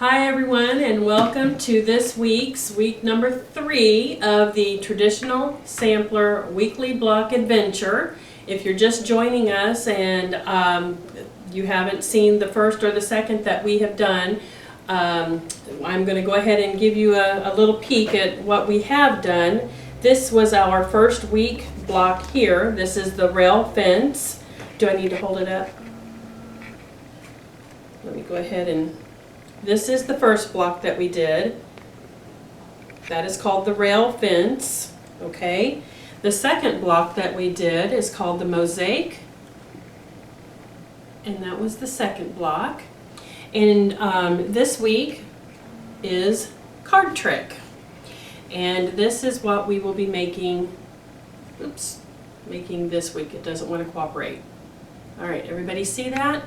Hi everyone, and welcome to this week's week number 3 of the Traditional Sampler Weekly Block Adventure. If you're just joining us and you haven't seen the first or the second that we have done, I'm going to go ahead and give you a little peek at what we have done. This was our first week block here. This is the rail fence. Do I need to hold it up? Let me go ahead and... This is the first block that we did. That is called the rail fence, okay? The second block that we did is called the mosaic, and that was the second block. And this week is card trick. And this is what we will be making, making this week. It doesn't want to cooperate. All right, everybody see that?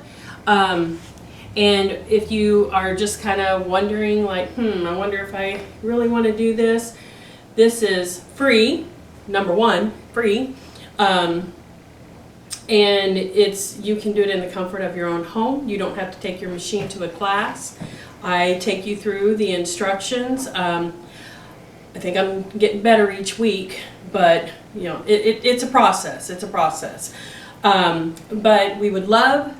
And if you are just kind of wondering, like, I wonder if I really want to do this, this is free, number one, free. And you can do it in the comfort of your own home. You don't have to take your machine to a class. I take you through the instructions. I think I'm getting better each week, but you know, it's a process. It's a process. But we would love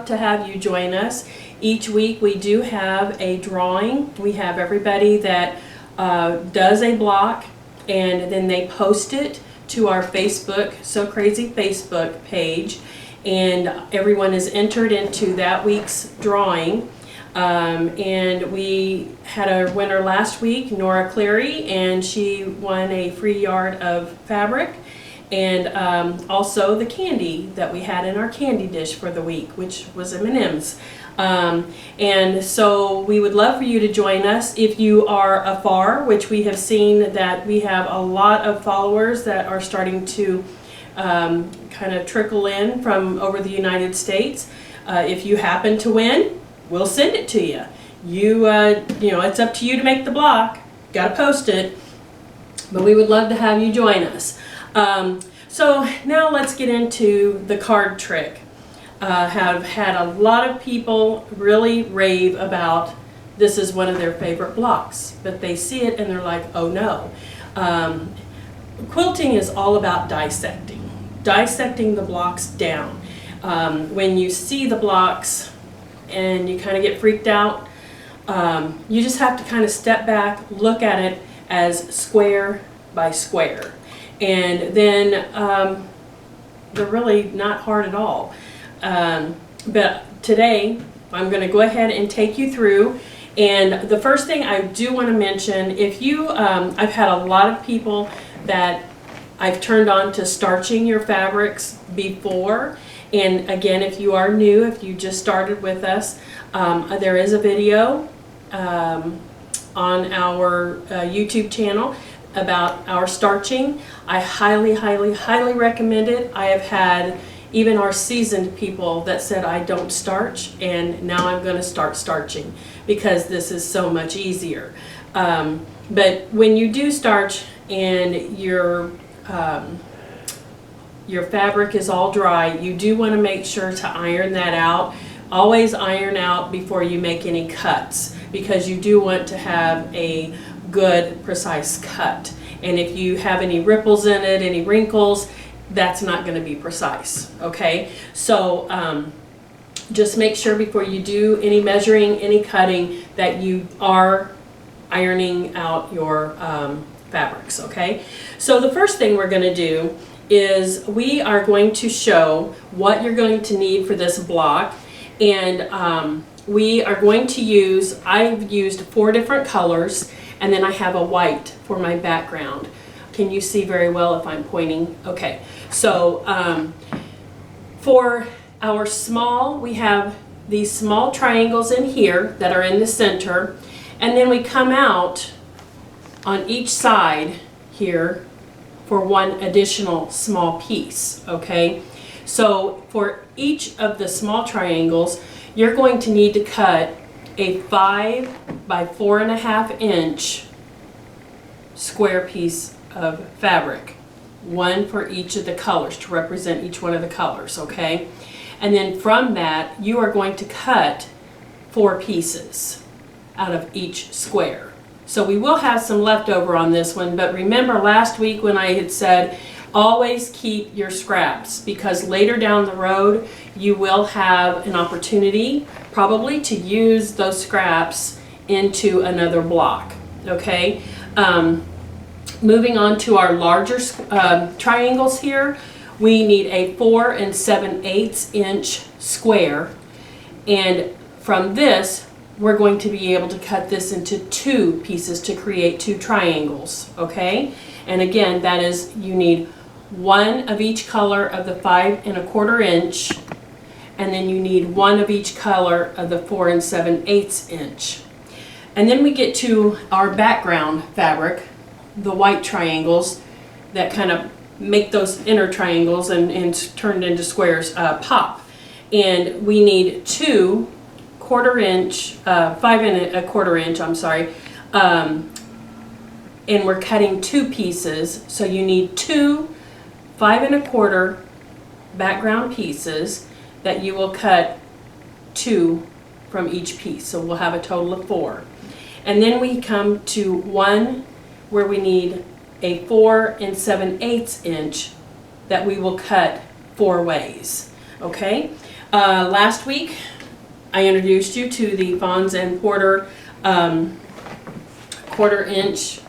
to have you join us. Each week we do have a drawing. We have everybody that does a block, and then they post it to our Facebook, So Crazy Facebook page, and everyone is entered into that week's drawing. And we had a winner last week, Nora Cleary, and she won a free yard of fabric. And also the candy that we had in our candy dish for the week, which was M&Ms. And so we would love for you to join us if you are afar, which we have seen that we have a lot of followers that are starting to kind of trickle in from over the United States. If you happen to win, we'll send it to you. You know, it's up to you to make the block. Got to post it. But we would love to have you join us. So now let's get into the card trick. Have had a lot of people really rave about this is one of their favorite blocks, but they see it and they're like, oh no. Quilting is all about dissecting the blocks down. When you see the blocks and you kind of get freaked out, you just have to kind of step back, look at it as square by square. And then they're really not hard at all. But today I'm going to go ahead and take you through. And the first thing I do want to mention, if you, I've had a lot of people that I've turned on to starching your fabrics before. And again, if you are new, if you just started with us, there is a video on our YouTube channel about our starching. I highly recommend it. I have had even our seasoned people that said I don't starch, and now I'm going to start starching because this is so much easier. But when you do starch and your fabric is all dry, you do want to make sure to iron that out. Always iron out before you make any cuts, because you do want to have a good precise cut. And if you have any ripples in it, any wrinkles, that's not going to be precise, okay? So just make sure before you do any measuring, any cutting, that you are ironing out your fabrics, okay? So the first thing we're going to do is we are going to show what you're going to need for this block. And we are going to use, I've used 4 different colors, and then I have a white for my background. Can you see very well if I'm pointing? Okay, so for our small, we have these small triangles in here that are in the center, and then we come out on each side here for one additional small piece, okay? So for each of the small triangles, you're going to need to cut a 5 by 4.5 inch square piece of fabric, one for each of the colors to represent each one of the colors, okay? And then from that, you are going to cut 4 pieces. out of each square. So we will have some leftover on this one, but remember last week when I had said always keep your scraps, because later down the road you will have an opportunity probably to use those scraps into another block. Okay, moving on to our larger triangles here, we need a 4 7/8 inch square, and from this we're going to be able to cut this into 2 pieces to create 2 triangles. Okay, and again, that is, you need 1 of each color of the 5 1/4 inch, and then you need 1 of each color of the 4 7/8 inch. And then we get to our background fabric, the white triangles that kind of make those inner triangles and turned into squares pop. And we need 2 1/4 inch, 5 1/4 inch, I'm sorry, and we're cutting 2 pieces, so you need 2 5 1/4 background pieces that you will cut 2 from each piece, so we'll have a total of 4. And then we come to one where we need a 4 7/8 inch that we will cut 4 ways. Okay, last week I introduced you to the Fons and Porter 1/4 inch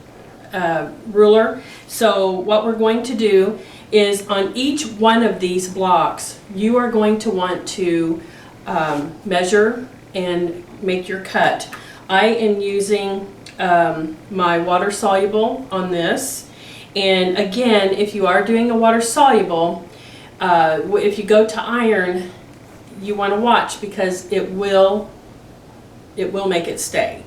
ruler. So what we're going to do is on each one of these blocks you are going to want to measure and make your cut. I am using my water soluble on this, and again, if you are doing a water soluble, if you go to iron, you want to watch, because it will make it stay.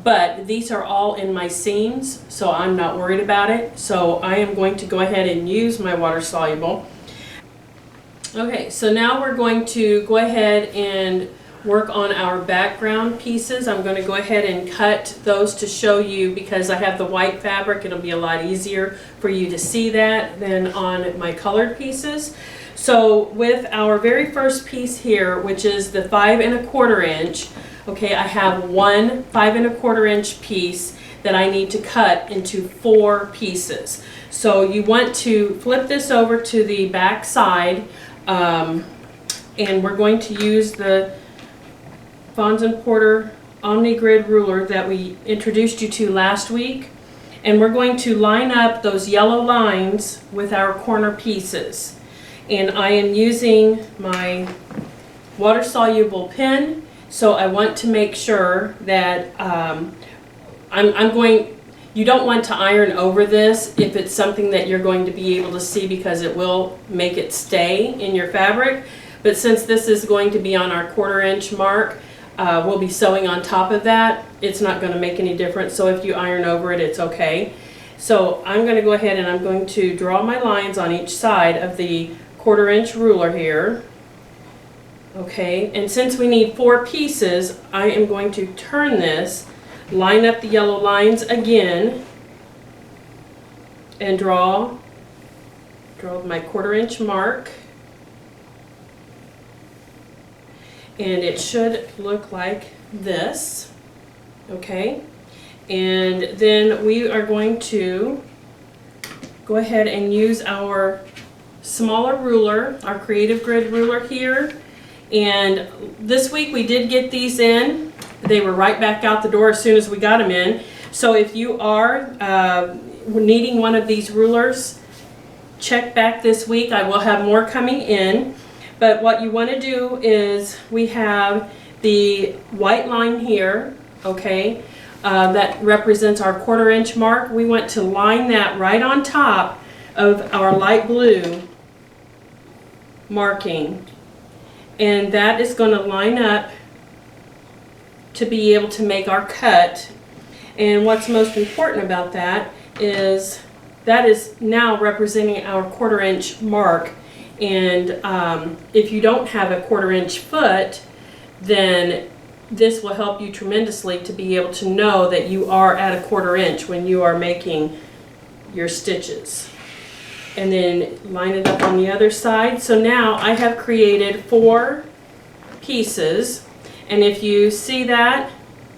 But these are all in my seams, so I'm not worried about it. So I am going to go ahead and use my water soluble. Okay, so now we're going to go ahead and work on our background pieces. I'm going to go ahead and cut those to show you, because I have the white fabric. It'll be a lot easier for you to see that than on my colored pieces. So with our very first piece here, which is the 5 1/4 inch, okay, I have one 5 1/4 inch piece that I need to cut into 4 pieces. So you want to flip this over to the back side, and we're going to use the Fons and Porter Omni-Grid ruler that we introduced you to last week, and we're going to line up those yellow lines with our corner pieces. And I am using my water soluble pen, so I want to make sure that you don't want to iron over this if it's something that you're going to be able to see, because it will make it stay in your fabric. But since this is going to be on our 1/4 inch mark, we'll be sewing on top of that. It's not going to make any difference, so if you iron over it, it's okay. So I'm going to go ahead and I'm going to draw my lines on each side of the 1/4 inch ruler here. Okay, and since we need 4 pieces, I am going to turn this, line up the yellow lines again, and draw my 1/4 inch mark. And it should look like this. Okay, and then we are going to go ahead and use our smaller ruler, our Creative Grid ruler here. And this week we did get these in. They were right back out the door as soon as we got them in. So if you are needing one of these rulers, check back this week. I will have more coming in. But what you want to do is, we have the white line here, okay, that represents our 1/4 inch mark. We want to line that right on top of our light blue marking, and that is going to line up to be able to make our cut. And what's most important about that is now representing our 1/4 inch mark. And if you don't have a 1/4 inch foot, then this will help you tremendously to be able to know that you are at a 1/4 inch when you are making your stitches. And then line it up on the other side. So now I have created 4 pieces, and if you see that,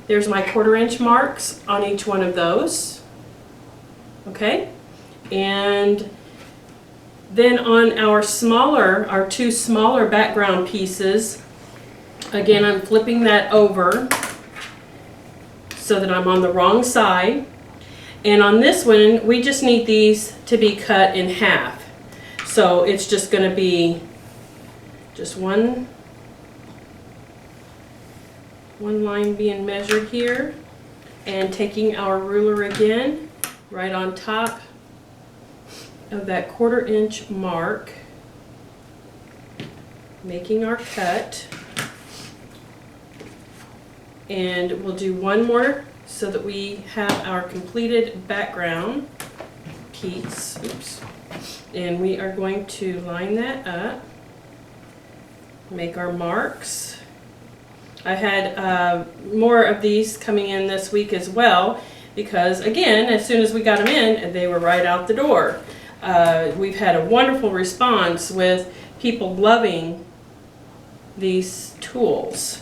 There's my 1/4 inch marks on each one of those. Okay, and then on our two smaller background pieces, again, I'm flipping that over so that I'm on the wrong side. And on this one, we just need these to be cut in half. So it's just going to be just one line being measured here, and taking our ruler again right on top of that 1/4 inch mark, making our cut. And we'll do one more so that we have our completed background piece. Oops. And we are going to line that up, make our marks. I had more of these coming in this week as well, because again, as soon as we got them in, they were right out the door. We've had a wonderful response with people loving these tools.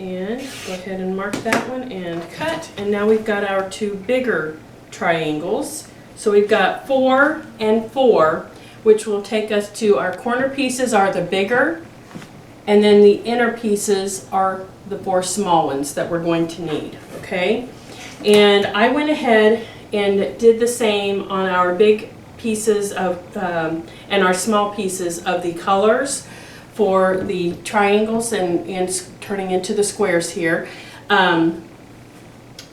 And go ahead and mark that one and cut. And now we've got our two bigger triangles. So we've got 4 and 4, which will take us to our corner pieces are the bigger, and then the inner pieces are the 4 small ones that we're going to need, okay? And I went ahead and did the same on our big pieces of, and our small pieces of the colors for the triangles and turning into the squares here. And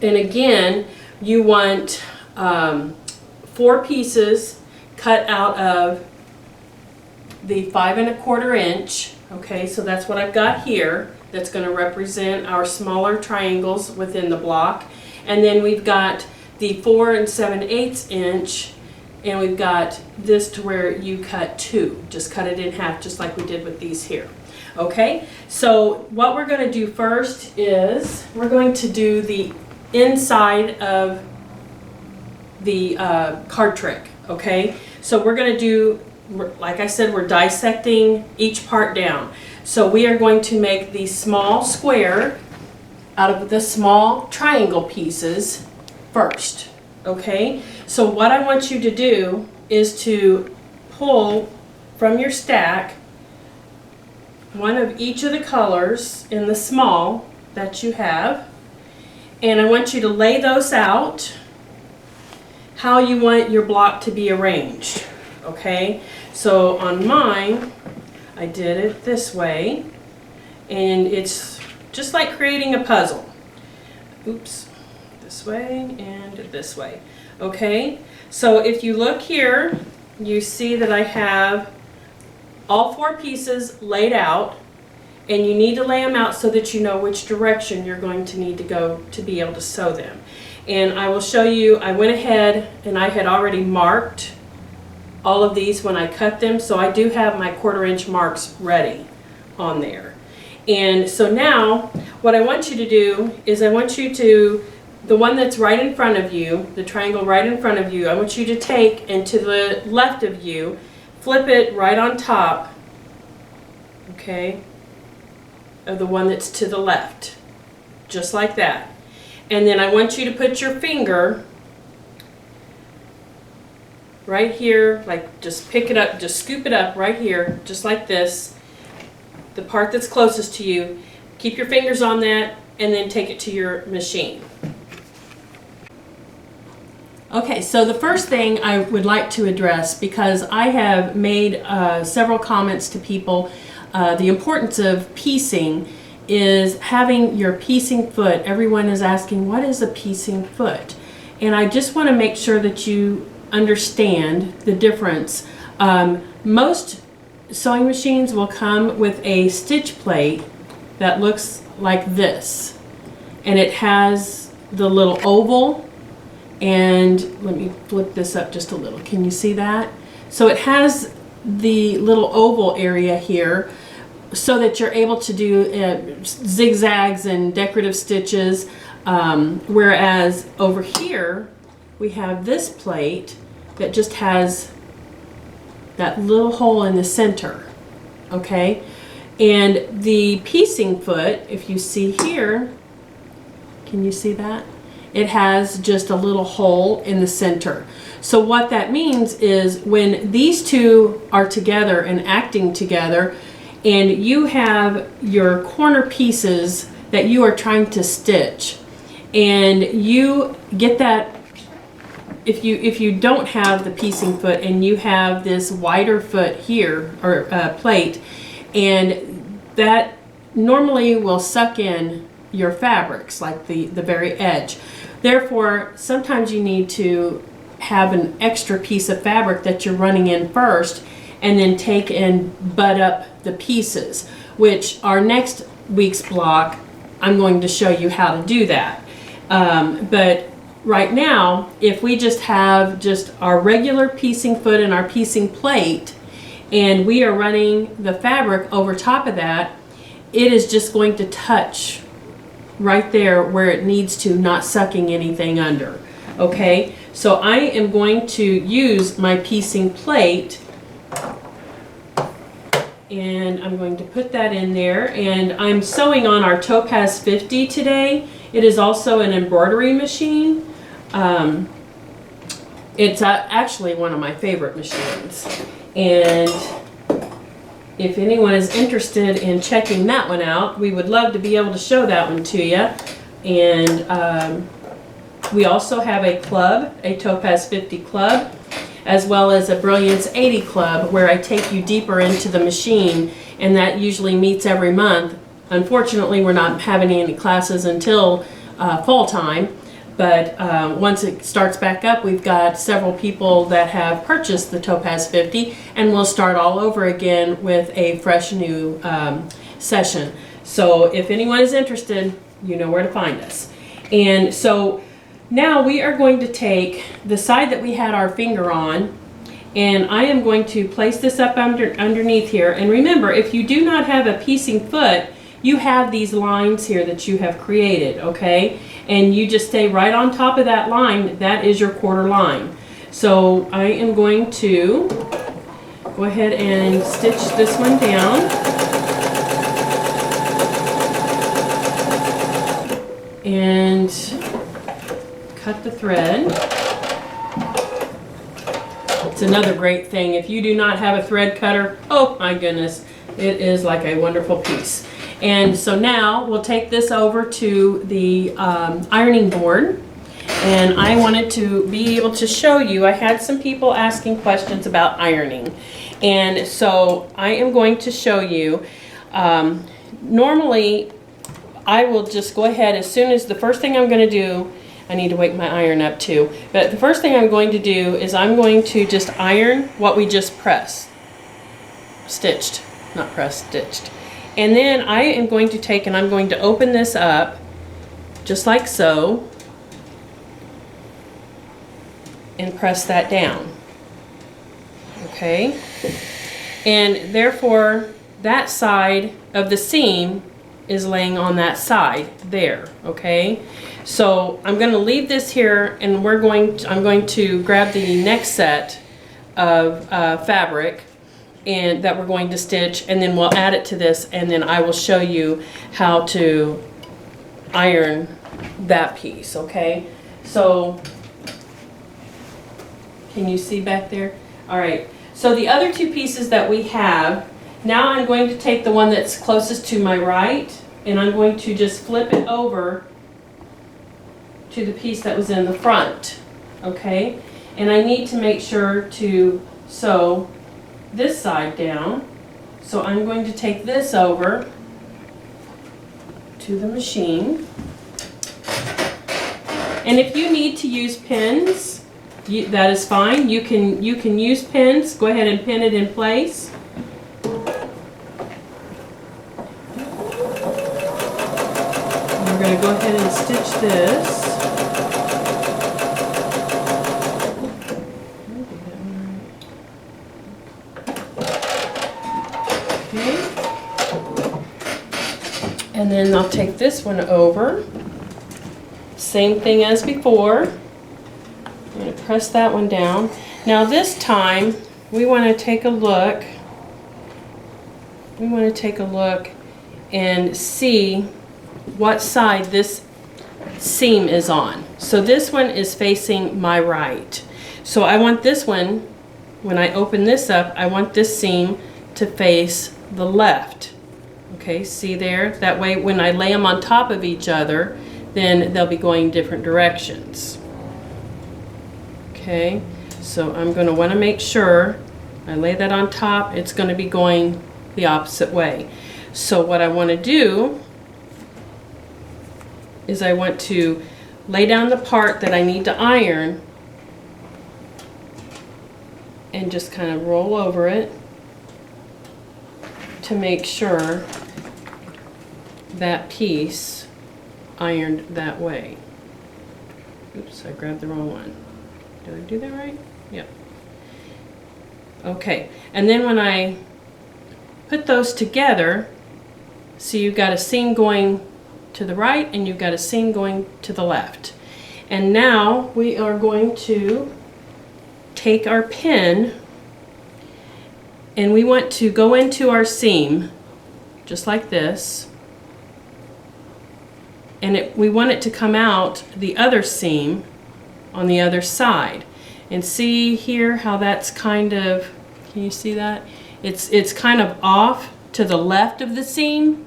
again, you want 4 pieces cut out of the 5 1/4 inch. Okay, so that's what I've got here. That's going to represent our smaller triangles within the block. And then we've got the 4 7/8 inch, and we've got this to where you cut 2. Just cut it in half, just like we did with these here. Okay, so what we're going to do first is we're going to do the inside of the card trick. Okay, so we're going to do, like I said, we're dissecting each part down. So we are going to make the small square out of the small triangle pieces first. Okay, so what I want you to do is to pull from your stack one of each of the colors in the small that you have, and I want you to lay those out how you want your block to be arranged. Okay, so on mine I did it this way, and it's just like creating a puzzle. Oops, this way and this way. Okay, so if you look here, you see that I have all 4 pieces laid out, and you need to lay them out so that you know which direction you're going to need to go to be able to sew them. And I will show you, I went ahead and I had already marked all of these when I cut them, so I do have my 1/4 inch marks ready on there. And so now what I want you to do is I want you to, the one that's right in front of you, the triangle right in front of you, I want you to take, and to the left of you, flip it right on top, okay, of the one that's to the left, just like that. And then I want you to put your finger right here, like just pick it up, just scoop it up right here, just like this, the part that's closest to you. Keep your fingers on that, and then take it to your machine. Okay, so the first thing I would like to address, because I have made several comments to people, the importance of piecing is having your piecing foot. Everyone is asking, what is a piecing foot? And I just want to make sure that you understand the difference. Most sewing machines will come with a stitch plate that looks like this, and it has the little oval. And let me flip this up just a little. Can you see that? So it has the little oval area here so that you're able to do zigzags and decorative stitches. Whereas over here, we have this plate that just has that little hole in the center, okay? And the piecing foot, if you see here, Can you see that? It has just a little hole in the center. So what that means is when these two are together and acting together, and you have your corner pieces that you are trying to stitch, and you get that, if you don't have the piecing foot and you have this wider foot here, or plate, and that normally will suck in your fabrics, like the very edge. Therefore, sometimes you need to have an extra piece of fabric that you're running in first, and then take and butt up the pieces, which our next week's block, I'm going to show you how to do that. But right now, if we just have just our regular piecing foot and our piecing plate, and we are running the fabric over top of that, it is just going to touch right there where it needs to, not sucking anything under. Okay, so I am going to use my piecing plate, and I'm going to put that in there, and I'm sewing on our Topaz 50 today. It is also an embroidery machine. It's actually one of my favorite machines, and if anyone is interested in checking that one out, we would love to be able to show that one to you. And we also have a club, a Topaz 50 club, as well as a Brilliance 80 club, where I take you deeper into the machine, and that usually meets every month. Unfortunately, we're not having any classes until fall time, but once it starts back up, we've got several people that have purchased the Topaz 50, and we'll start all over again with a fresh new session. So if anyone is interested, you know where to find us. And so now we are going to take the side that we had our finger on, and I am going to place this up underneath here. And remember, if you do not have a piecing foot, you have these lines here that you have created, okay? And you just stay right on top of that line. That is your quarter line. So I am going to go ahead and stitch this one down. And cut the thread. It's another great thing. If you do not have a thread cutter, oh my goodness, it is like a wonderful piece. And so now we'll take this over to the ironing board, and I wanted to be able to show you, I had some people asking questions about ironing, and so I am going to show you. Normally I will just go ahead, as soon as the first thing I'm going to do, I need to wake my iron up too, but the first thing I'm going to do is I'm going to just iron what we just stitched, not pressed, stitched. And then I am going to take and I'm going to open this up just like so and press that down. Okay? And therefore that side of the seam is laying on that side there, okay? So I'm going to leave this here, and I'm going to grab the next set of fabric and that we're going to stitch, and then we'll add it to this, and then I will show you how to iron that piece, okay? So can you see back there? All right, so the other two pieces that we have, now I'm going to take the one that's closest to my right, and I'm going to just flip it over to the piece that was in the front, okay? And I need to make sure to sew this side down. So I'm going to take this over to the machine. And if you need to use pins, that is fine. You can use pins. Go ahead and pin it in place. And we're going to go ahead and stitch this. And then I'll take this one over. Same thing as before. I'm going to press that one down. Now this time we want to take a look. And see what side this seam is on. So this one is facing my right. So I want this one, when I open this up, I want this seam to face the left. Okay, see there? That way when I lay them on top of each other, then they'll be going different directions. Okay, so I'm going to want to make sure I lay that on top, it's going to be going the opposite way. So what I want to do is I want to lay down the part that I need to iron and just kind of roll over it to make sure that piece ironed that way. Oops, I grabbed the wrong one. Did I do that right? Yep. Okay, and then when I put those together, see you've got a seam going to the right and you've got a seam going to the left. And now we are going to take our pin and we want to go into our seam just like this, and we want it to come out the other seam on the other side. And see here how that's kind of, can you see that? It's kind of off to the left of the seam.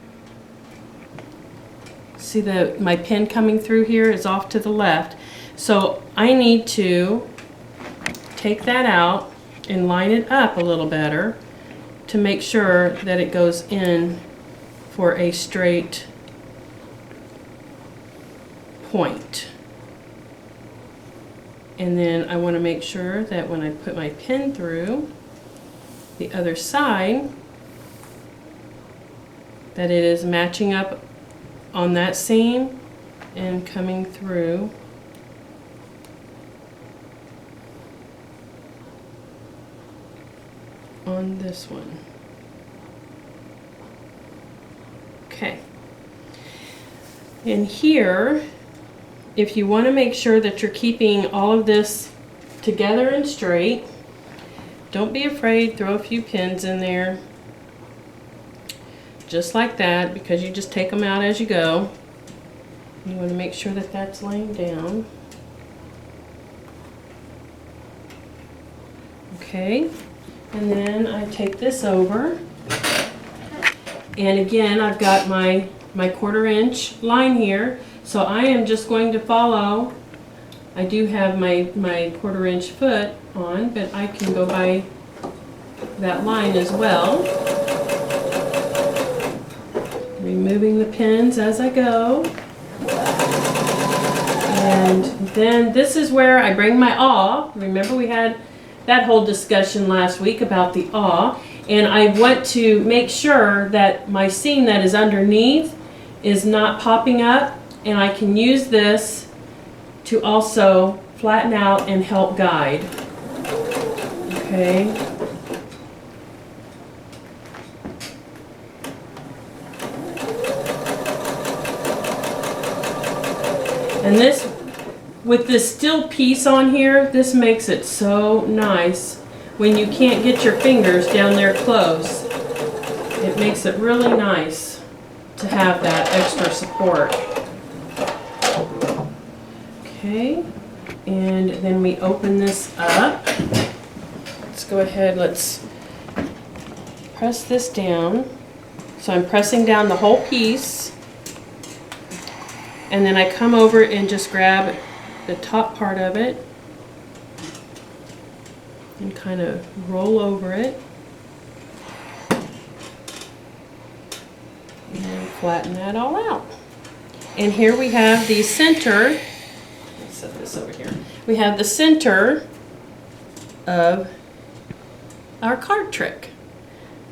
See my pin coming through here is off to the left. So I need to take that out and line it up a little better to make sure that it goes in for a straight point. And then I want to make sure that when I put my pin through the other side, that it is matching up on that seam and coming through on this one. Okay. And here, if you want to make sure that you're keeping all of this together and straight, don't be afraid, throw a few pins in there. Just like that, because you just take them out as you go. You want to make sure that that's laying down. Okay, and then I take this over. And again, I've got my 1/4 inch line here. So I am just going to follow. I do have my 1/4 inch foot on, but I can go by that line as well. Removing the pins as I go. And then this is where I bring my awl. Remember we had that whole discussion last week about the awl. And I want to make sure that my seam that is underneath is not popping up. And I can use this to also flatten out and help guide. Okay. And this, with this steel piece on here, this makes it so nice when you can't get your fingers down there close. It makes it really nice to have that extra support. Okay, and then we open this up. Let's go ahead, let's press this down. So I'm pressing down the whole piece. And then I come over and just grab the top part of it and kind of roll over it and flatten that all out. And here we have the center. Let's set this over here. We have the center of our card trick.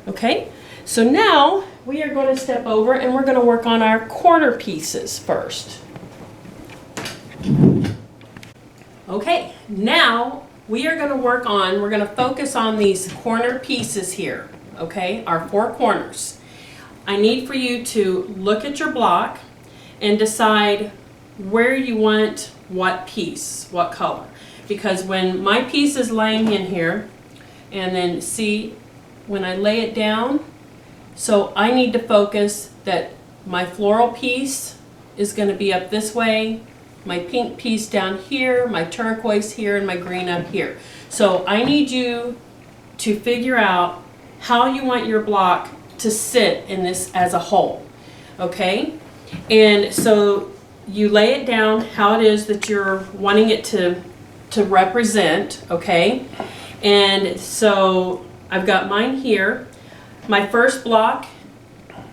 Okay, so now we are going to step over and we're going to work on our corner pieces first. Okay, now we are going to we're going to focus on these corner pieces here, okay, our 4 corners. I need for you to look at your block and decide where you want what piece, what color. Because when my piece is laying in here, and then see when I lay it down, so I need to focus that my floral piece is going to be up this way, my pink piece down here, my turquoise here, and my green up here. So I need you to figure out how you want your block to sit in this as a whole, okay? And so you lay it down how it is that you're wanting it to represent, okay? And so I've got mine here. My first block,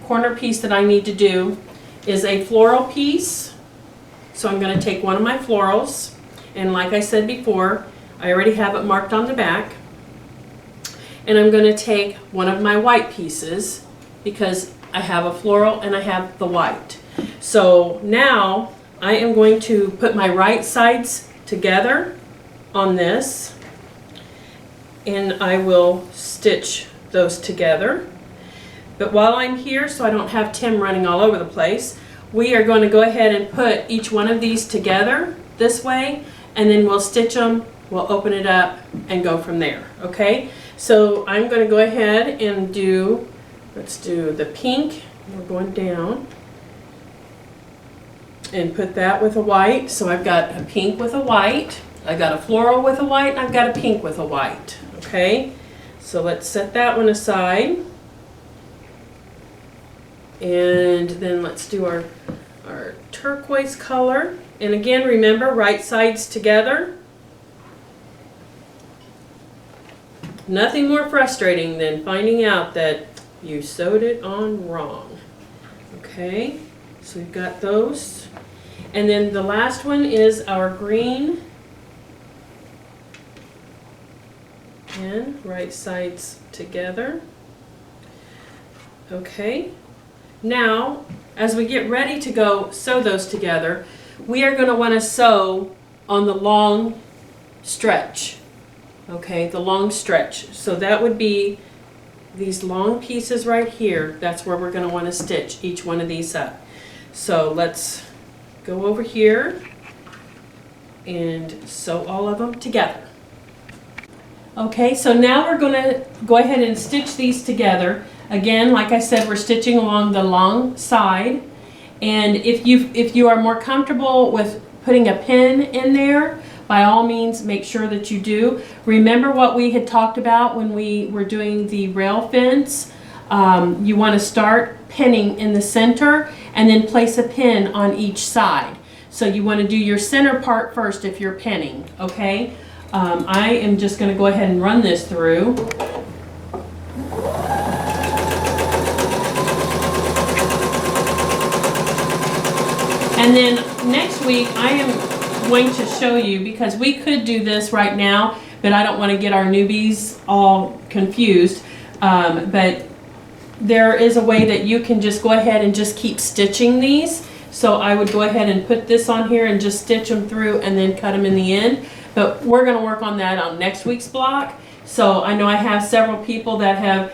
corner piece that I need to do is a floral piece. So I'm going to take one of my florals, and like I said before, I already have it marked on the back. And I'm going to take one of my white pieces because I have a floral and I have the white. So now I am going to put my right sides together on this, and I will stitch those together. But while I'm here, so I don't have Tim running all over the place, we are going to go ahead and put each one of these together this way, and then we'll stitch them, we'll open it up and go from there, okay? So I'm going to go ahead and do, let's do the pink, we're going down, and put that with a white. So I've got a pink with a white, I've got a floral with a white, and I've got a pink with a white, okay? So let's set that one aside. And then let's do our turquoise color. And again, remember, right sides together. Nothing more frustrating than finding out that you sewed it on wrong. Okay, so we've got those. And then the last one is our green. And right sides together. Okay. Now, as we get ready to go sew those together, we are going to want to sew on the long stretch. Okay, the long stretch. So that would be these long pieces right here. That's where we're going to want to stitch each one of these up. So let's go over here and sew all of them together. Okay, so now we're going to go ahead and stitch these together. Again, like I said, we're stitching along the long side, and if you are more comfortable with putting a pin in there, by all means make sure that you do. Remember what we had talked about when we were doing the rail fence. You want to start pinning in the center and then place a pin on each side. So you want to do your center part first if you're pinning, okay? I am just going to go ahead and run this through. And then next week I am going to show you, because we could do this right now, but I don't want to get our newbies all confused. But there is a way that you can just go ahead and just keep stitching these. So I would go ahead and put this on here and just stitch them through and then cut them in the end. But we're going to work on that on next week's block. So I know I have several people that have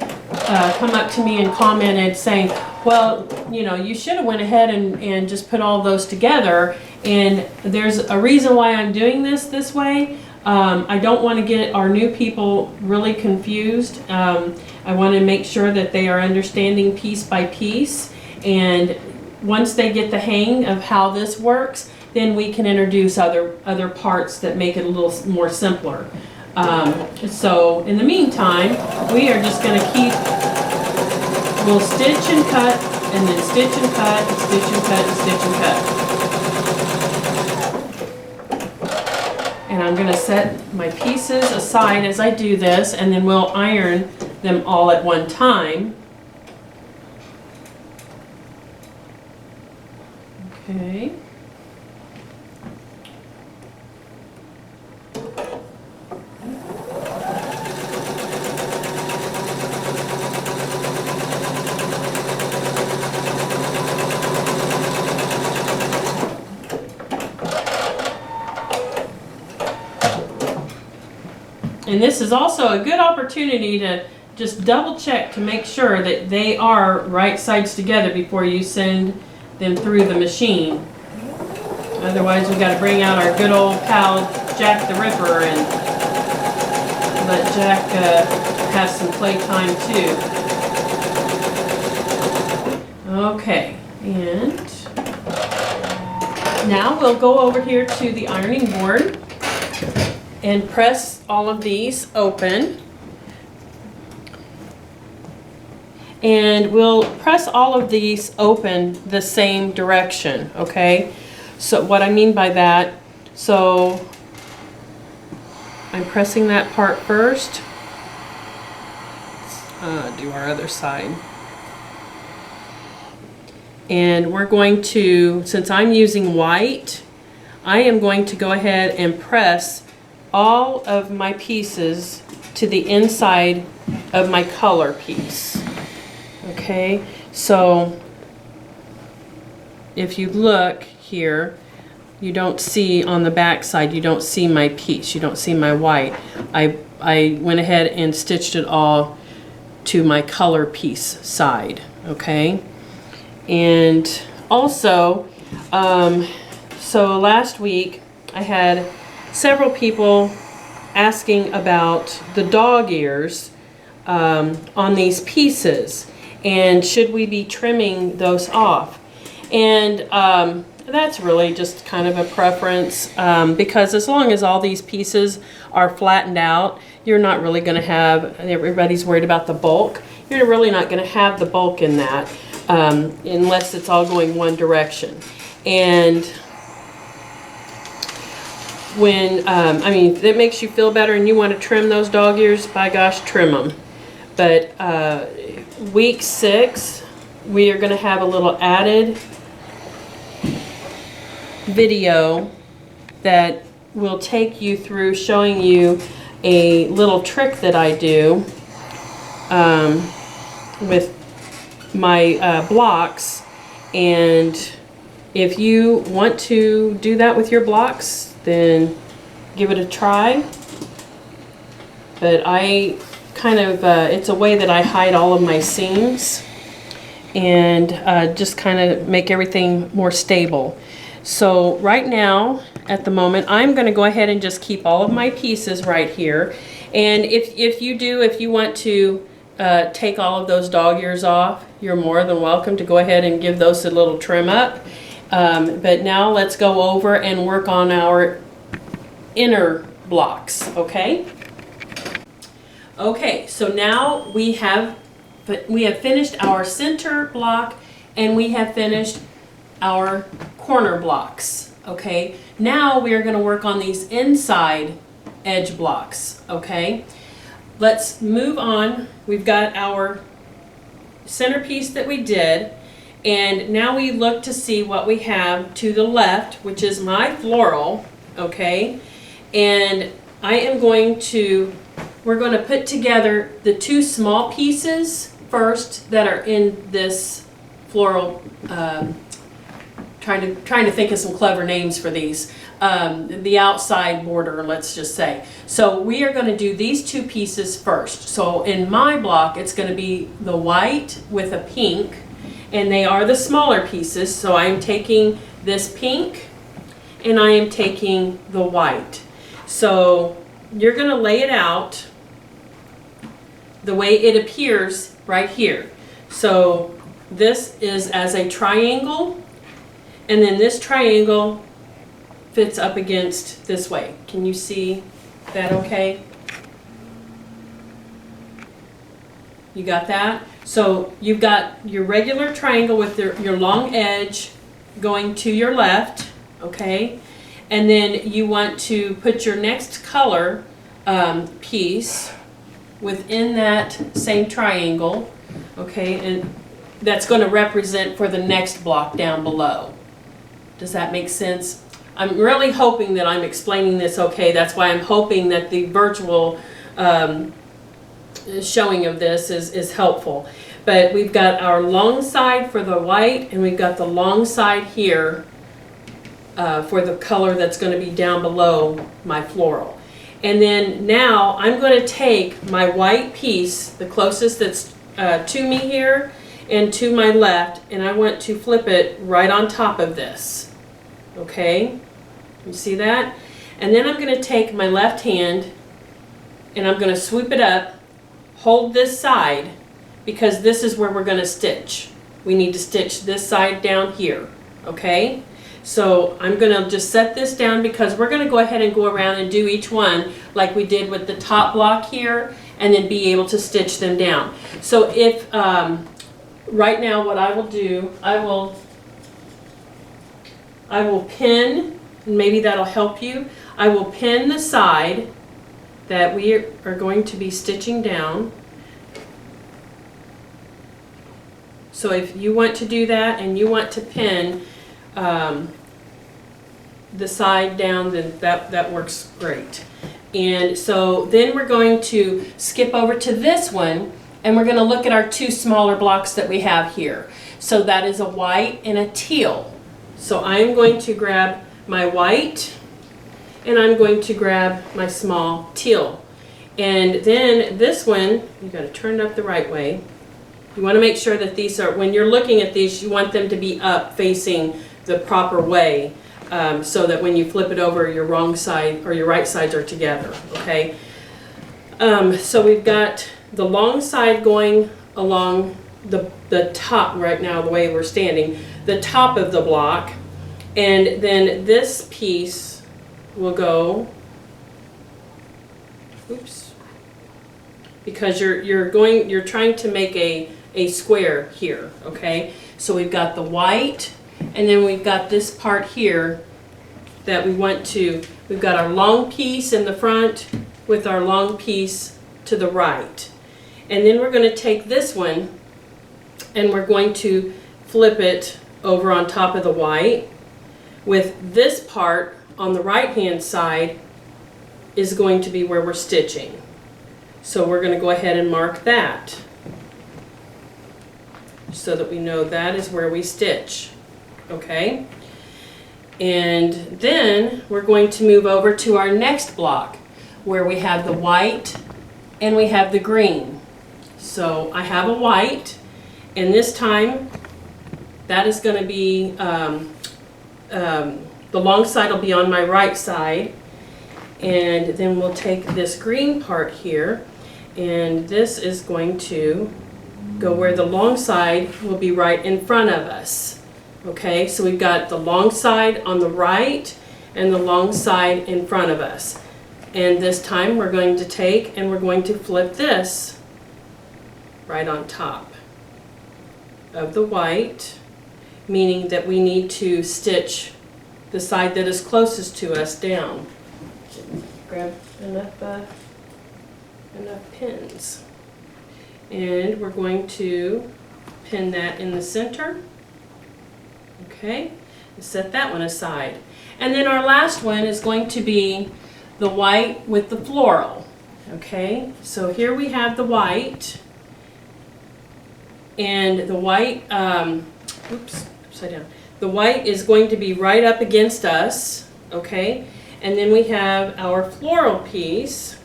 come up to me and commented saying, well, you know, you should have went ahead and just put all those together. And there's a reason why I'm doing this way. I don't want to get our new people really confused. I want to make sure that they are understanding piece by piece. And once they get the hang of how this works, then we can introduce other parts that make it a little more simpler. So in the meantime, we are just going to we'll stitch and cut, and then stitch and cut, and stitch and cut, and stitch and cut. And I'm going to set my pieces aside as I do this, and then we'll iron them all at one time. Okay. And this is also a good opportunity to just double check to make sure that they are right sides together before you send them through the machine. Otherwise we've got to bring out our good old pal Jack the Ripper and let Jack have some playtime too. Okay, and Now we'll go over here to the ironing board and press all of these open. And we'll press all of these open the same direction, okay? So what I mean by that, so I'm pressing that part first. Do our other side. And we're going to, since I'm using white, I am going to go ahead and press all of my pieces to the inside of my color piece. Okay, so if you look here, you don't see on the back side, you don't see my piece, you don't see my white. I went ahead and stitched it all to my color piece side, okay? And also, so last week I had several people asking about the dog ears on these pieces, and should we be trimming those off? And that's really just kind of a preference, because as long as all these pieces are flattened out, you're not really going to have, everybody's worried about the bulk, you're really not going to have the bulk in that unless it's all going one direction. And when, I mean, if it makes you feel better and you want to trim those dog ears, by gosh, trim them. But week 6, we are going to have a little added video that will take you through showing you a little trick that I do with my blocks. And if you want to do that with your blocks, then give it a try. But I kind of, it's a way that I hide all of my seams and just kind of make everything more stable. So right now, at the moment, I'm going to go ahead and just keep all of my pieces right here. And if you want to take all of those dog ears off, you're more than welcome to go ahead and give those a little trim up. But now let's go over and work on our inner blocks, okay? Okay, so now we have finished our center block and we have finished our corner blocks, okay? Now we are going to work on these inside edge blocks, okay? Let's move on. We've got our centerpiece that we did, and now we look to see what we have to the left, which is my floral, okay? And we're going to put together the 2 small pieces first that are in this floral, trying to think of some clever names for these. The outside border, let's just say. So we are going to do these 2 pieces first. So in my block, it's going to be the white with a pink, and they are the smaller pieces. So I am taking this pink and I am taking the white. So you're going to lay it out the way it appears right here. So this is as a triangle, and then this triangle fits up against this way. Can you see that okay? You got that? So you've got your regular triangle with your long edge going to your left, okay? And then you want to put your next color piece within that same triangle, okay? And that's going to represent for the next block down below. Does that make sense? I'm really hoping that I'm explaining this okay. That's why I'm hoping that the virtual showing of this is helpful. But we've got our long side for the white, and we've got the long side here for the color that's going to be down below my floral. And then now I'm going to take my white piece, the closest that's to me here and to my left, and I want to flip it right on top of this. Okay? You see that? And then I'm going to take my left hand and I'm going to sweep it up, hold this side, because this is where we're going to stitch. We need to stitch this side down here. Okay? So I'm gonna just set this down because we're gonna go ahead and go around and do each one like we did with the top block here, and then be able to stitch them down. So if, right now what I will do, I will pin, and maybe that'll help you. I will pin the side that we are going to be stitching down. So if you want to do that and you want to pin the side down, then that works great. And so then we're going to skip over to this one, and we're going to look at our two smaller blocks that we have here. So that is a white and a teal. So I'm going to grab my white, and I'm going to grab my small teal. And then this one, you got to turn it up the right way. You want to make sure that these are, when you're looking at these, you want them to be up facing the proper way, so that when you flip it over, your wrong side or your right sides are together, okay? So we've got the long side going along the top right now, the way we're standing, the top of the block, and then this piece will go, oops, because you're trying to make a square here, okay? So we've got the white, and then we've got this part here that we want to, we've got our long piece in the front with our long piece to the right. And then we're going to take this one and we're going to flip it over on top of the white, with this part on the right hand side is going to be where we're stitching. So we're going to go ahead and mark that so that we know that is where we stitch. Okay? And then we're going to move over to our next block where we have the white and we have the green. So I have a white, and this time that is going to be, the long side will be on my right side, and then we'll take this green part here, and this is going to go where the long side will be right in front of us. Okay, so we've got the long side on the right and the long side in front of us. And this time we're going to take and we're going to flip this right on top of the white, meaning that we need to stitch the side that is closest to us down. Grab enough pins. And we're going to pin that in the center. Okay, set that one aside. And then our last one is going to be the white with the floral. Okay, so here we have the white, and the white, oops, upside down. The white is going to be right up against us, okay? And then we have our floral piece,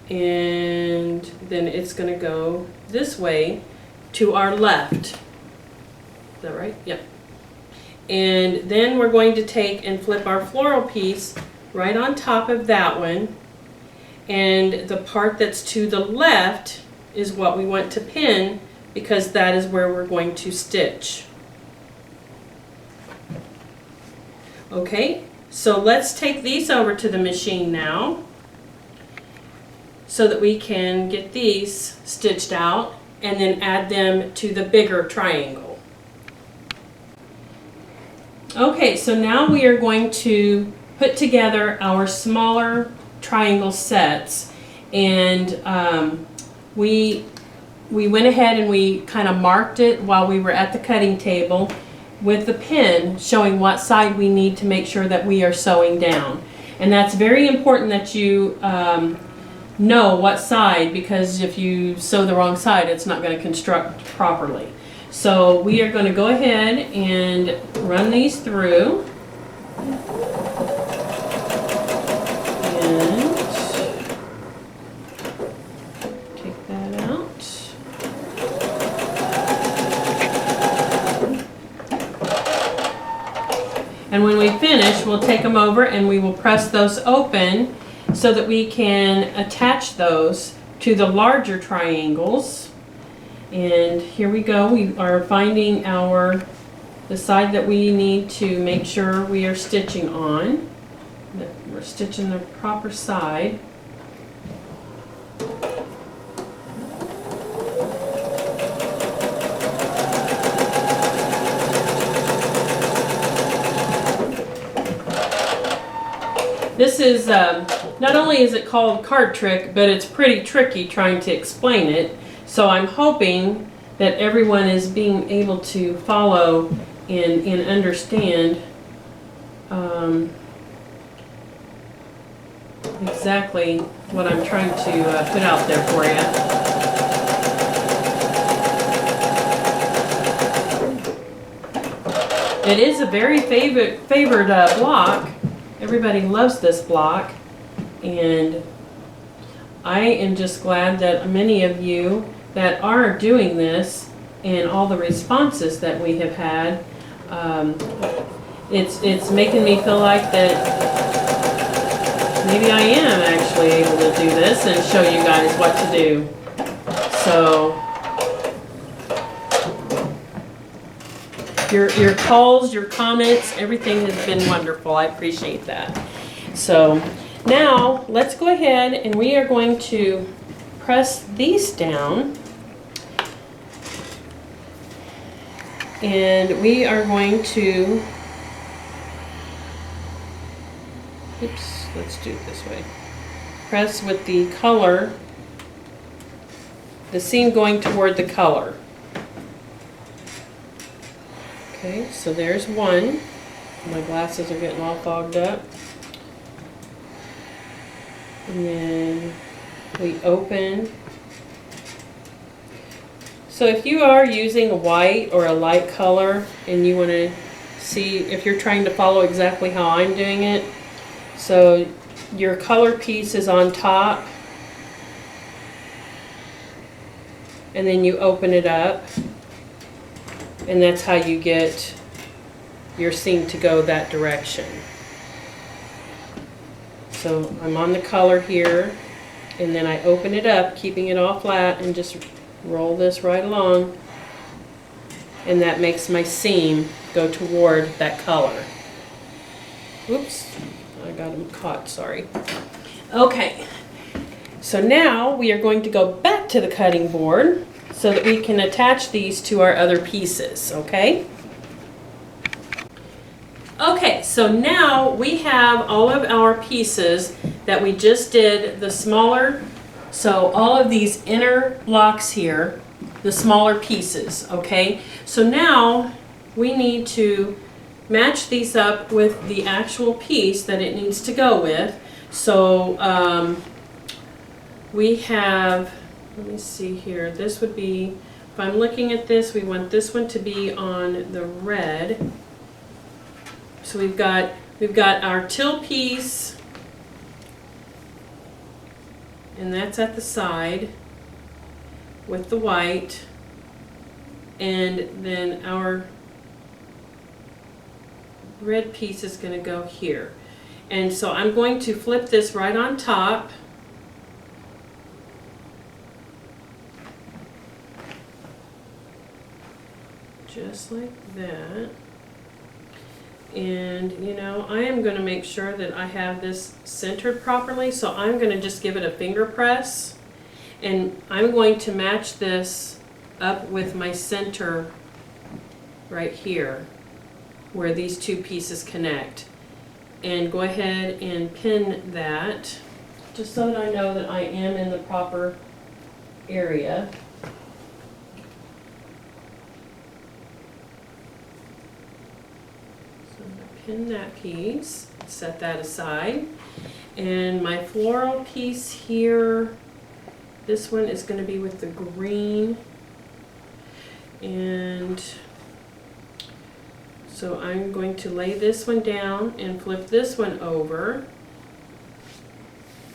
and then it's going to go this way to our left. Is that right? Yep. And then we're going to take and flip our floral piece right on top of that one, and the part that's to the left is what we want to pin because that is where we're going to stitch. Okay, so let's take these over to the machine now so that we can get these stitched out and then add them to the bigger triangle. Okay, so now we are going to put together our smaller triangle sets, and we went ahead and we kind of marked it while we were at the cutting table with the pin showing what side we need to make sure that we are sewing down. And that's very important that you know what side, because if you sew the wrong side, it's not going to construct properly. So we are going to go ahead and run these through. And take that out. And when we finish, we'll take them over and we will press those open so that we can attach those to the larger triangles. And here we go. We are finding our the side that we need to make sure we are stitching on, that we're stitching the proper side. This is, not only is it called card trick, but it's pretty tricky trying to explain it. So I'm hoping that everyone is being able to follow and understand exactly what I'm trying to put out there for you. It is a very favored block. Everybody loves this block, and I am just glad that many of you that are doing this and all the responses that we have had, it's making me feel like that maybe I am actually able to do this and show you guys what to do. So your calls, your comments, everything has been wonderful. I appreciate that. So now let's go ahead and we are going to press these down. And we are going to, oops, let's do it this way. Press with the color, the seam going toward the color. Okay, so there's one. My glasses are getting all fogged up. And then we open. So if you are using a white or a light color and you want to see if you're trying to follow exactly how I'm doing it, so your color piece is on top and then you open it up, and that's how you get your seam to go that direction. So I'm on the color here, and then I open it up, keeping it all flat, and just roll this right along, and that makes my seam go toward that color. Oops, I got them caught, sorry. Okay, so now we are going to go back to the cutting board so that we can attach these to our other pieces, okay? Okay, so now we have all of our pieces that we just did, the smaller, so all of these inner blocks here, the smaller pieces, okay? So now we need to match these up with the actual piece that it needs to go with. So we have, let me see here, this would be, if I'm looking at this, we want this one to be on the red. So we've got our till piece, and that's at the side with the white, and then our red piece is going to go here. And so I'm going to flip this right on top. Just like that. And you know, I am going to make sure that I have this centered properly, so I'm going to just give it a finger press, and I'm going to match this up with my center right here where these two pieces connect, and go ahead and pin that just so that I know that I am in the proper area. Pin that piece, set that aside, and my floral piece here, this one is going to be with the green, and so I'm going to lay this one down and flip this one over.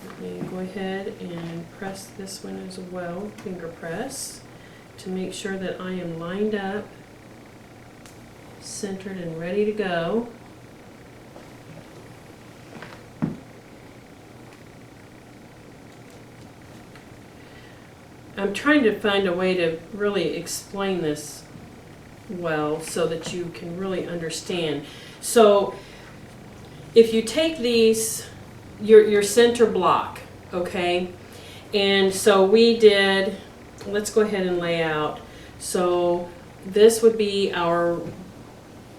Let me go ahead and press this one as well, finger press, to make sure that I am lined up, centered, and ready to go. I'm trying to find a way to really explain this well so that you can really understand. So if you take these, your center block, okay, and so we did, let's go ahead and lay out. So this would be our,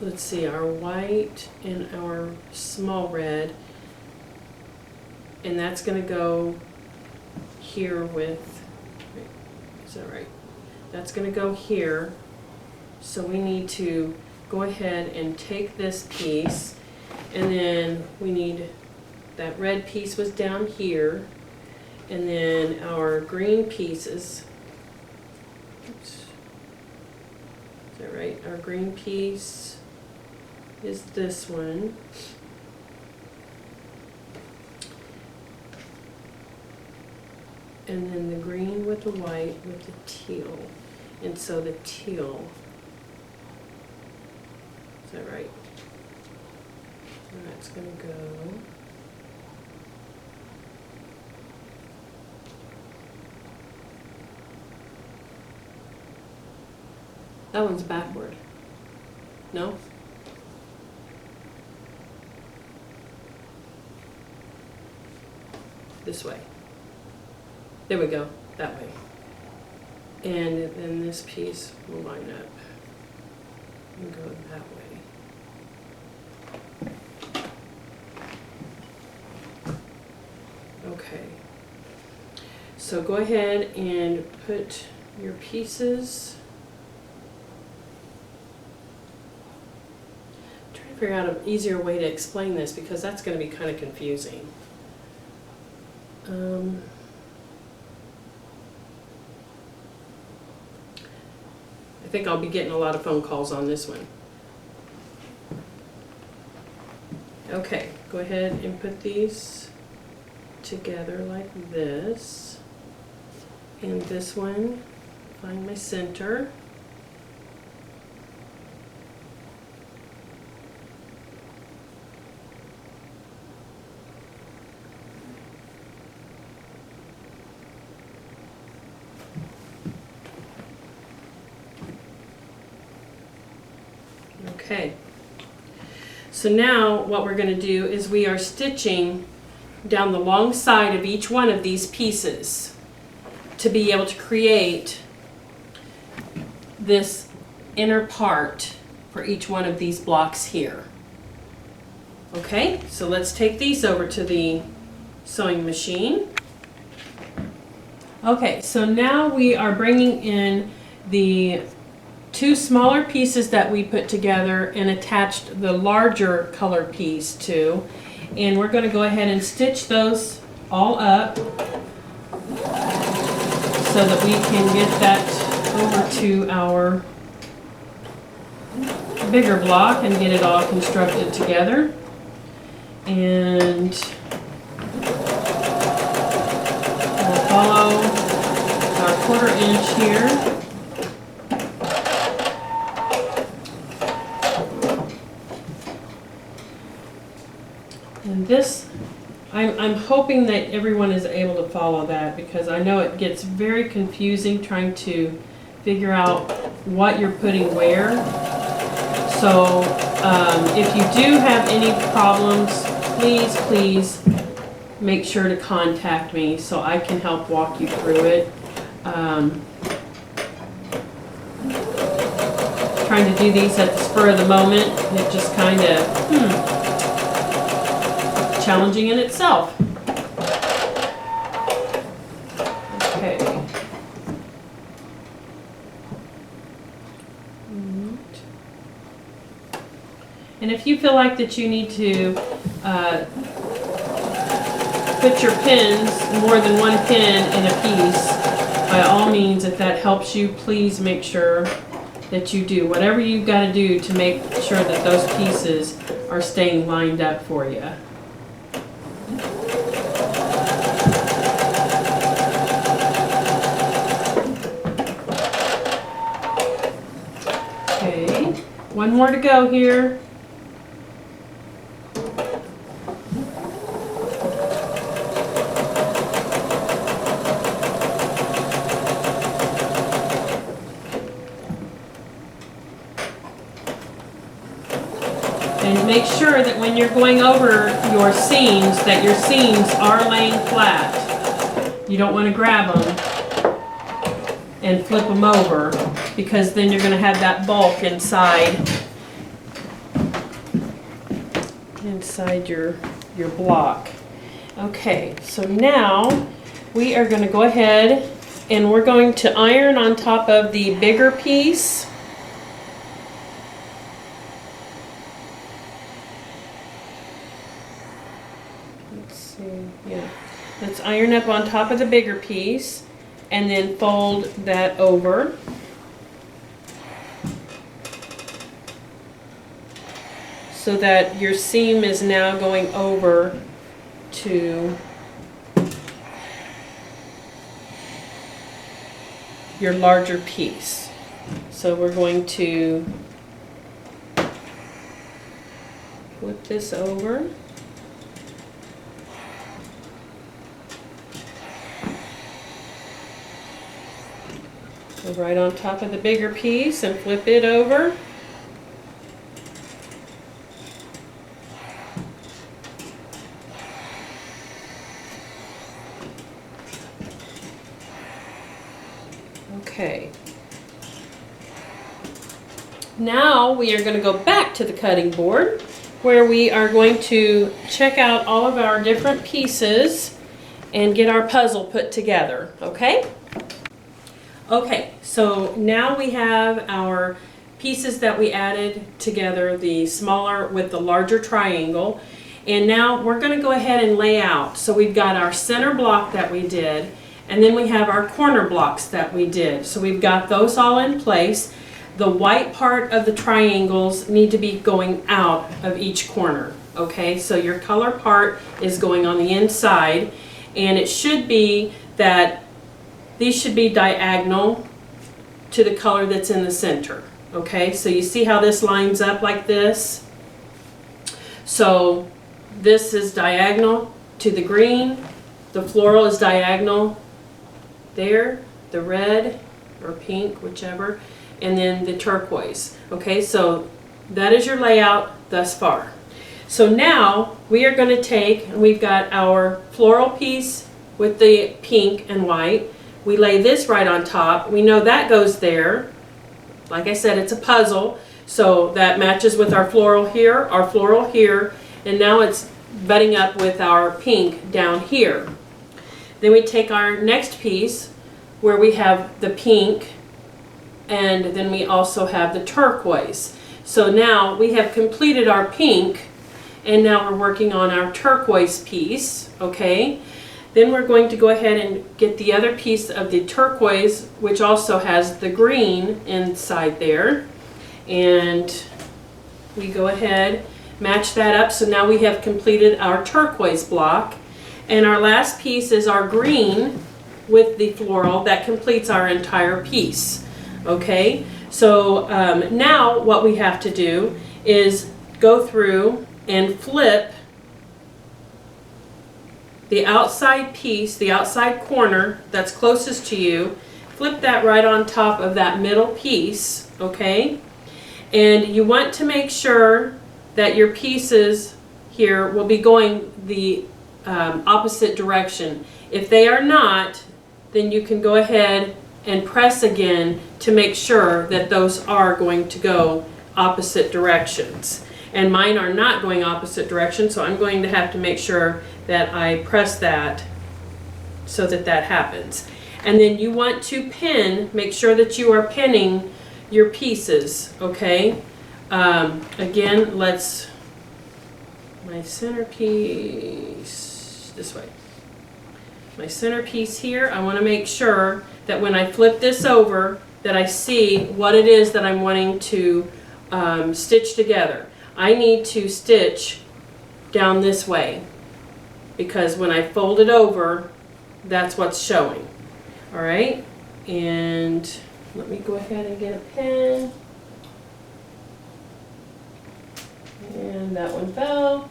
let's see, our white and our small red, and that's going to go here with, is that right? That's going to go here. So we need to go ahead and take this piece, and then we need, that red piece was down here, and then our green pieces, oops, is that right? Our green piece is this one. And then the green with the white with the teal. And so the teal, is that right? And that's going to go that one's backward. No? This way. There we go, that way. And then this piece will line up and go that way. Okay. So go ahead and put your pieces. I'm trying to figure out an easier way to explain this because that's going to be kind of confusing. I think I'll be getting a lot of phone calls on this one. Okay, go ahead and put these together like this. And this one, find my center. Okay, so now what we're going to do is we are stitching down the long side of each one of these pieces to be able to create this inner part for each one of these blocks here. Okay, so let's take these over to the sewing machine. Okay, so now we are bringing in the two smaller pieces that we put together and attached the larger color piece to, and we're going to go ahead and stitch those all up so that we can get that over to our bigger block and get it all constructed together. And we'll follow our 1/4 inch here. And this, I'm hoping that everyone is able to follow that because I know it gets very confusing trying to figure out what you're putting where. So if you do have any problems, please make sure to contact me so I can help walk you through it. Trying to do these at the spur of the moment, it just kind of, challenging in itself. Okay. And if you feel like that you need to put your pins, more than one pin in a piece, by all means, if that helps you, please make sure that you do whatever you've got to do to make sure that those pieces are staying lined up for you. Okay, one more to go here. sure that when you're going over your seams, that your seams are laying flat. You don't want to grab them and flip them over, because then you're going to have that bulk inside your block. Okay, so now we are going to go ahead and we're going to iron on top of the bigger piece. Let's see, yeah. Let's iron up on top of the bigger piece and then fold that over. So that your seam is now going over to your larger piece. So we're going to flip this over. Go right on top of the bigger piece and flip it over. Okay. Now we are going to go back to the cutting board where we are going to check out all of our different pieces and get our puzzle put together, okay? Okay, so now we have our pieces that we added together, the smaller with the larger triangle, and now we're going to go ahead and lay out. So we've got our center block that we did, and then we have our corner blocks that we did. So we've got those all in place. The white part of the triangles need to be going out of each corner. Okay, so your color part is going on the inside, and it should be that these should be diagonal to the color that's in the center. Okay, so you see how this lines up like this? So this is diagonal to the green, the floral is diagonal there, the red or pink, whichever, and then the turquoise. Okay, so that is your layout thus far. So now we are going to take, and we've got our floral piece with the pink and white. We lay this right on top. We know that goes there. Like I said, it's a puzzle, so that matches with our floral here, and now it's butting up with our pink down here. Then we take our next piece where we have the pink, and then we also have the turquoise. So now we have completed our pink, and now we're working on our turquoise piece, okay? Then we're going to go ahead and get the other piece of the turquoise, which also has the green inside there. And we go ahead, match that up, so now we have completed our turquoise block. And our last piece is our green with the floral. That completes our entire piece. Okay, so now what we have to do is go through and flip the outside piece, the outside corner that's closest to you, flip that right on top of that middle piece, okay? And you want to make sure that your pieces here will be going the opposite direction. If they are not, then you can go ahead and press again to make sure that those are going to go opposite directions. And mine are not going opposite directions, so I'm going to have to make sure that I press that so that that happens. And then you want to pin, make sure that you are pinning your pieces, okay? Again, let's, my centerpiece, this way. My centerpiece here, I want to make sure that when I flip this over, that I see what it is that I'm wanting to stitch together. I need to stitch down this way, because when I fold it over, that's what's showing. All right, and let me go ahead and get a pen. And that one fell.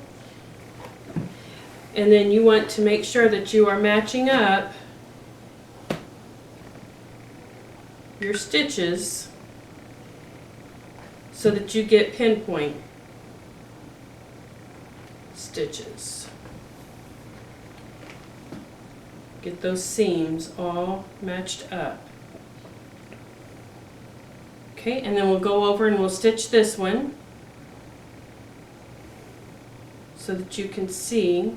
And then you want to make sure that you are matching up your stitches so that you get pinpoint. stitches. Get those seams all matched up. Okay, and then we'll go over and we'll stitch this one so that you can see.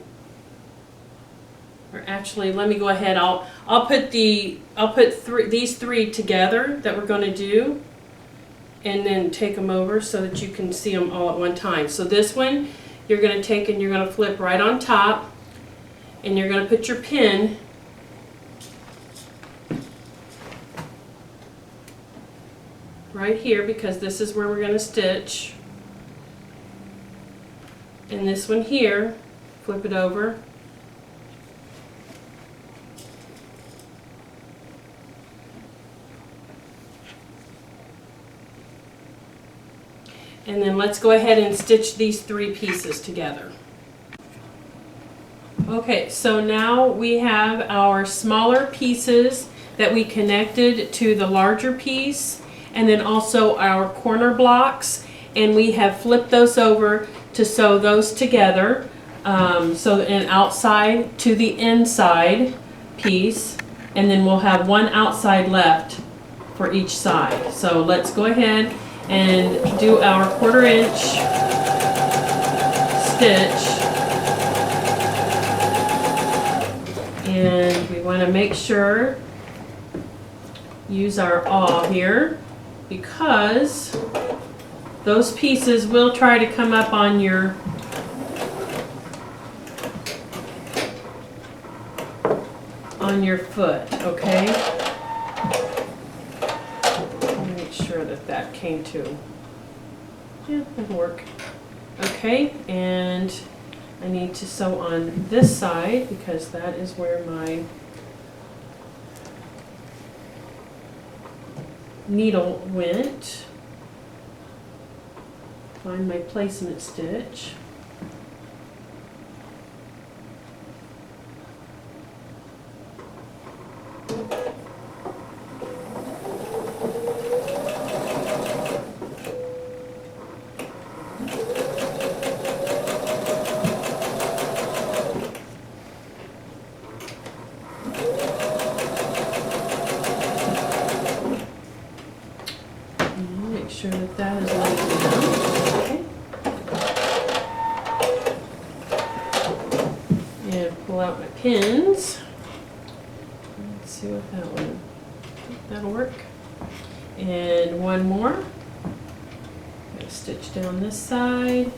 Or actually, let me go ahead. I'll put these three together that we're going to do, and then take them over so that you can see them all at one time. So this one, you're going to take and you're going to flip right on top, and you're going to put your pin right here because this is where we're going to stitch. And this one here, flip it over. And then let's go ahead and stitch these three pieces together. Okay, so now we have our smaller pieces that we connected to the larger piece, and then also our corner blocks, and we have flipped those over to sew those together. So an outside to the inside piece, and then we'll have one outside left for each side. So let's go ahead and do our 1/4 inch stitch. And we want to make sure, use our awl here, because those pieces will try to come up on your foot, okay? Make sure that came to, yeah, that'll work. Okay, and I need to sew on this side because that is where my needle went. Find my placement stitch. Make sure that is lined up. Okay. And pull out my pins. Let's see what that one, that'll work. And one more. I'm gonna stitch down this side.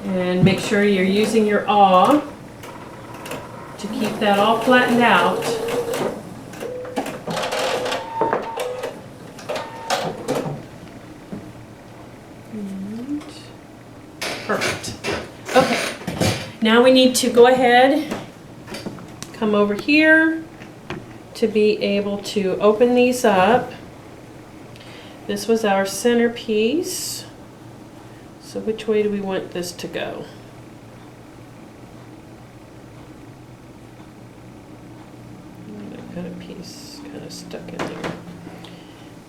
And make sure you're using your awl to keep that all flattened out. And perfect. Okay, now we need to go ahead, come over here to be able to open these up. This was our centerpiece. So which way do we want this to go? I've got a piece kind of stuck in there.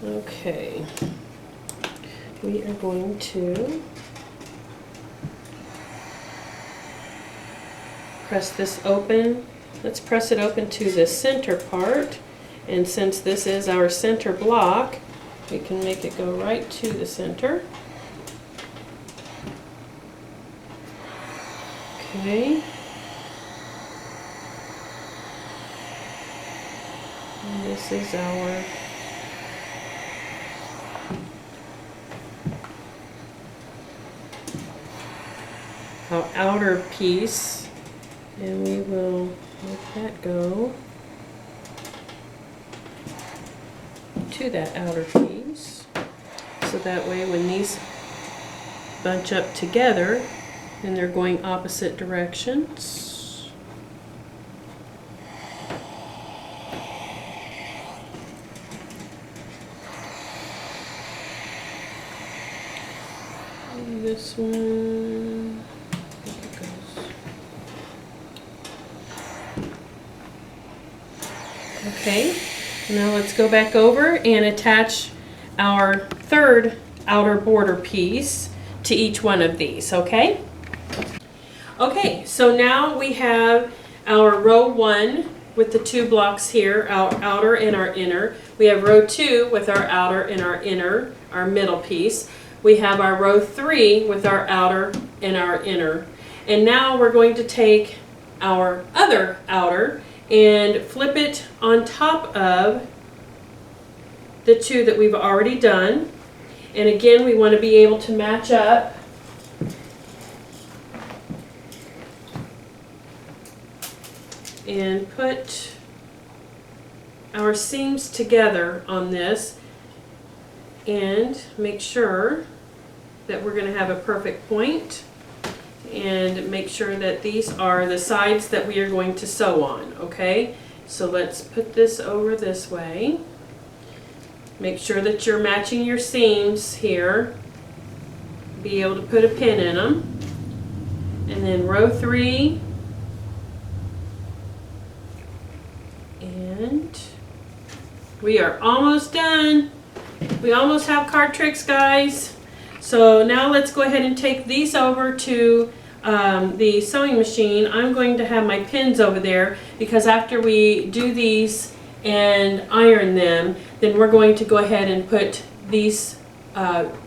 Okay. We are going to press this open. Let's press it open to the center part. And since this is our center block, we can make it go right to the center. Okay. And this is our outer piece, and we will let that go to that outer piece, so that way when these bunch up together, and they're going opposite directions. And this one, I think it goes Okay, now let's go back over and attach our third outer border piece to each one of these, okay? Okay, so now we have our row 1 with the 2 blocks here, our outer and our inner. We have row 2 with our outer and our inner, our middle piece. We have our row 3 with our outer and our inner. And now we're going to take our other outer and flip it on top of the 2 that we've already done. And again, we want to be able to match up and put our seams together on this and make sure that we're going to have a perfect point, and make sure that these are the sides that we are going to sew on, okay? So let's put this over this way. Make sure that you're matching your seams here. Be able to put a pin in them. And then row 3. And we are almost done. We almost have card tricks, guys. So now let's go ahead and take these over to the sewing machine. I'm going to have my pins over there because after we do these and iron them, then we're going to go ahead and put these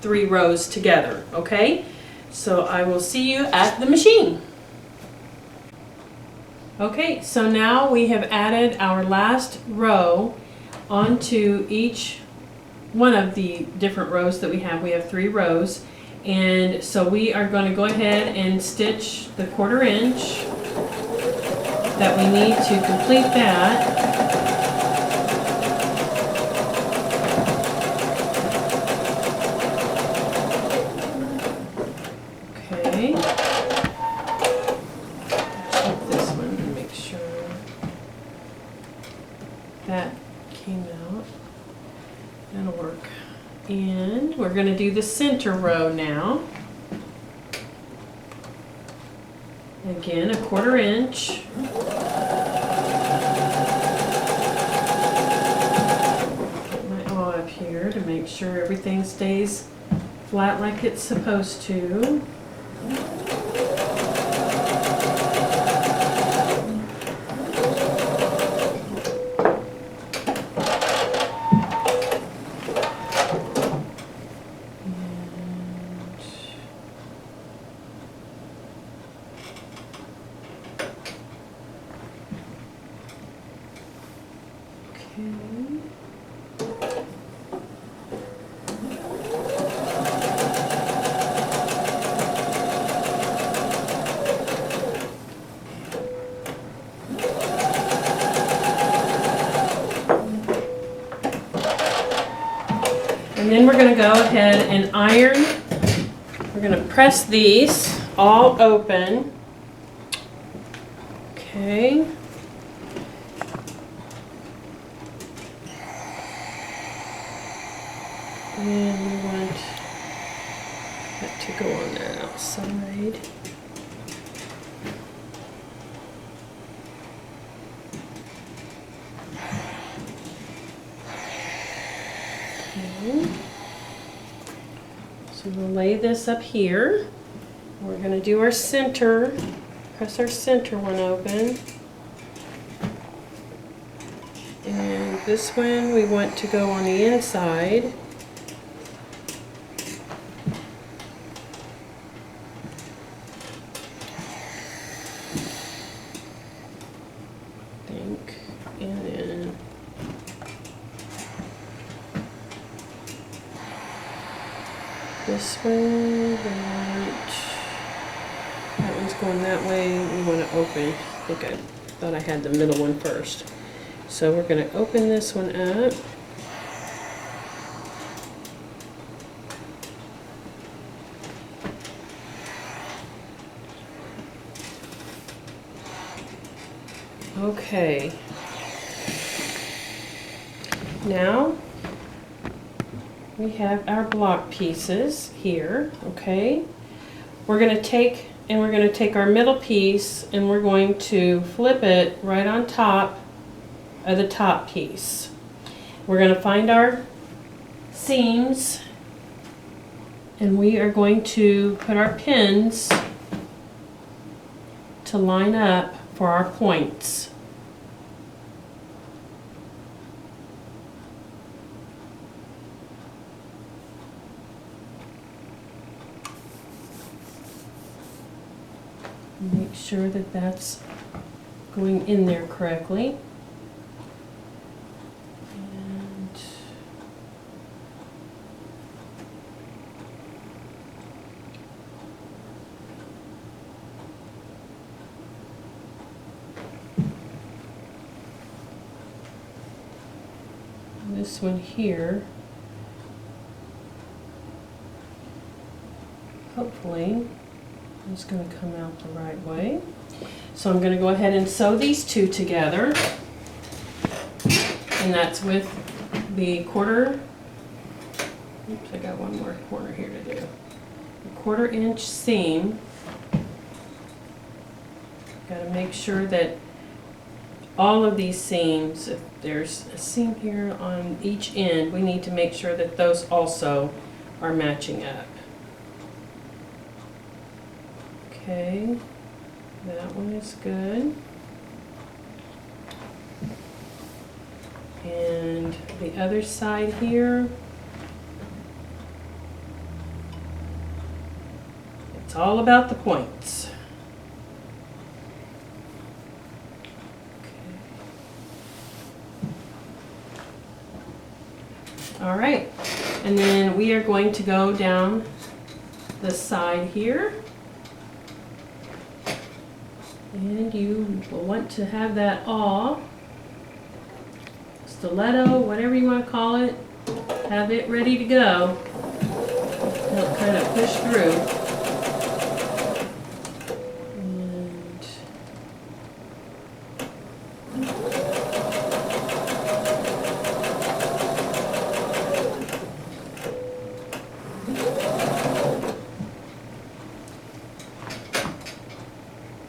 3 rows together, okay? So I will see you at the machine. Okay, so now we have added our last row onto each one of the different rows that we have. We have 3 rows, and so we are going to go ahead and stitch the 1/4 inch that we need to complete that. Okay. Check this one to make sure that came out. That'll work. And we're going to do the center row now. Again, a 1/4 inch. Put my awl up here to make sure everything stays flat like it's supposed to. And then we're going to go ahead and iron. We're going to press these all open. Okay. And we want that to go on the outside. Okay. So we'll lay this up here. We're going to do our center, press our center one open. And this one we want to go on the inside. And then this one, that one's going that way. We want to open. I think I thought I had the middle one first. So we're going to open this one up. Okay. Now we have our block pieces here, okay? We're going to take our middle piece and we're going to flip it right on top of the top piece. We're going to find our seams, and we are going to put our pins to line up for our points. Make sure that that's going in there correctly. And this one here, hopefully, is going to come out the right way. So I'm going to go ahead and sew these two together, and that's with the quarter, oops, I got one more corner here to do. A 1/4 inch seam. Got to make sure that all of these seams, if there's a seam here on each end, we need to make sure that those also are matching up. Okay, that one is good. And the other side here, it's all about the points. Okay. All right, and then we are going to go down the side here. And you will want to have that awl, stiletto, whatever you want to call it, have it ready to go. It'll kind of push through.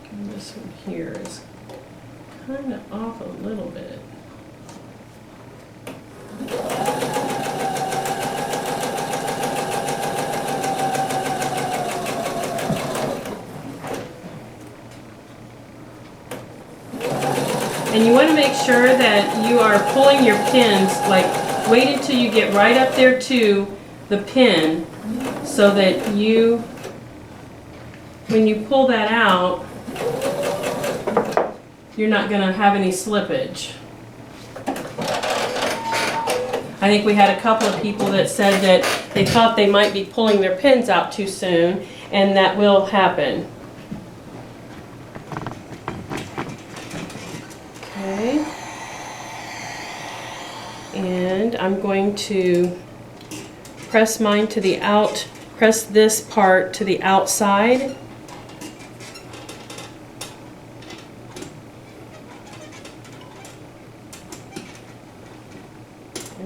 And this one here is kind of off a little bit. And you want to make sure that you are pulling your pins, like wait until you get right up there to the pin so that you, when you pull that out, you're not going to have any slippage. I think we had a couple of people that said that they thought they might be pulling their pins out too soon, and that will happen. Okay. And I'm going to press mine to the press this part to the outside.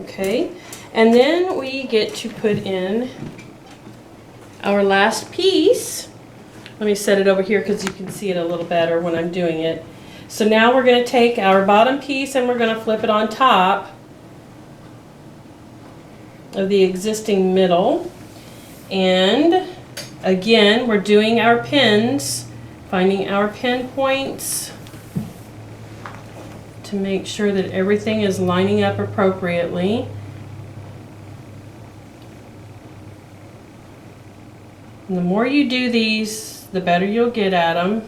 Okay, and then we get to put in our last piece. Let me set it over here because you can see it a little better when I'm doing it. So now we're going to take our bottom piece and we're going to flip it on top of the existing middle. And again, we're doing our pins, finding our pin points to make sure that everything is lining up appropriately. And the more you do these, the better you'll get at them.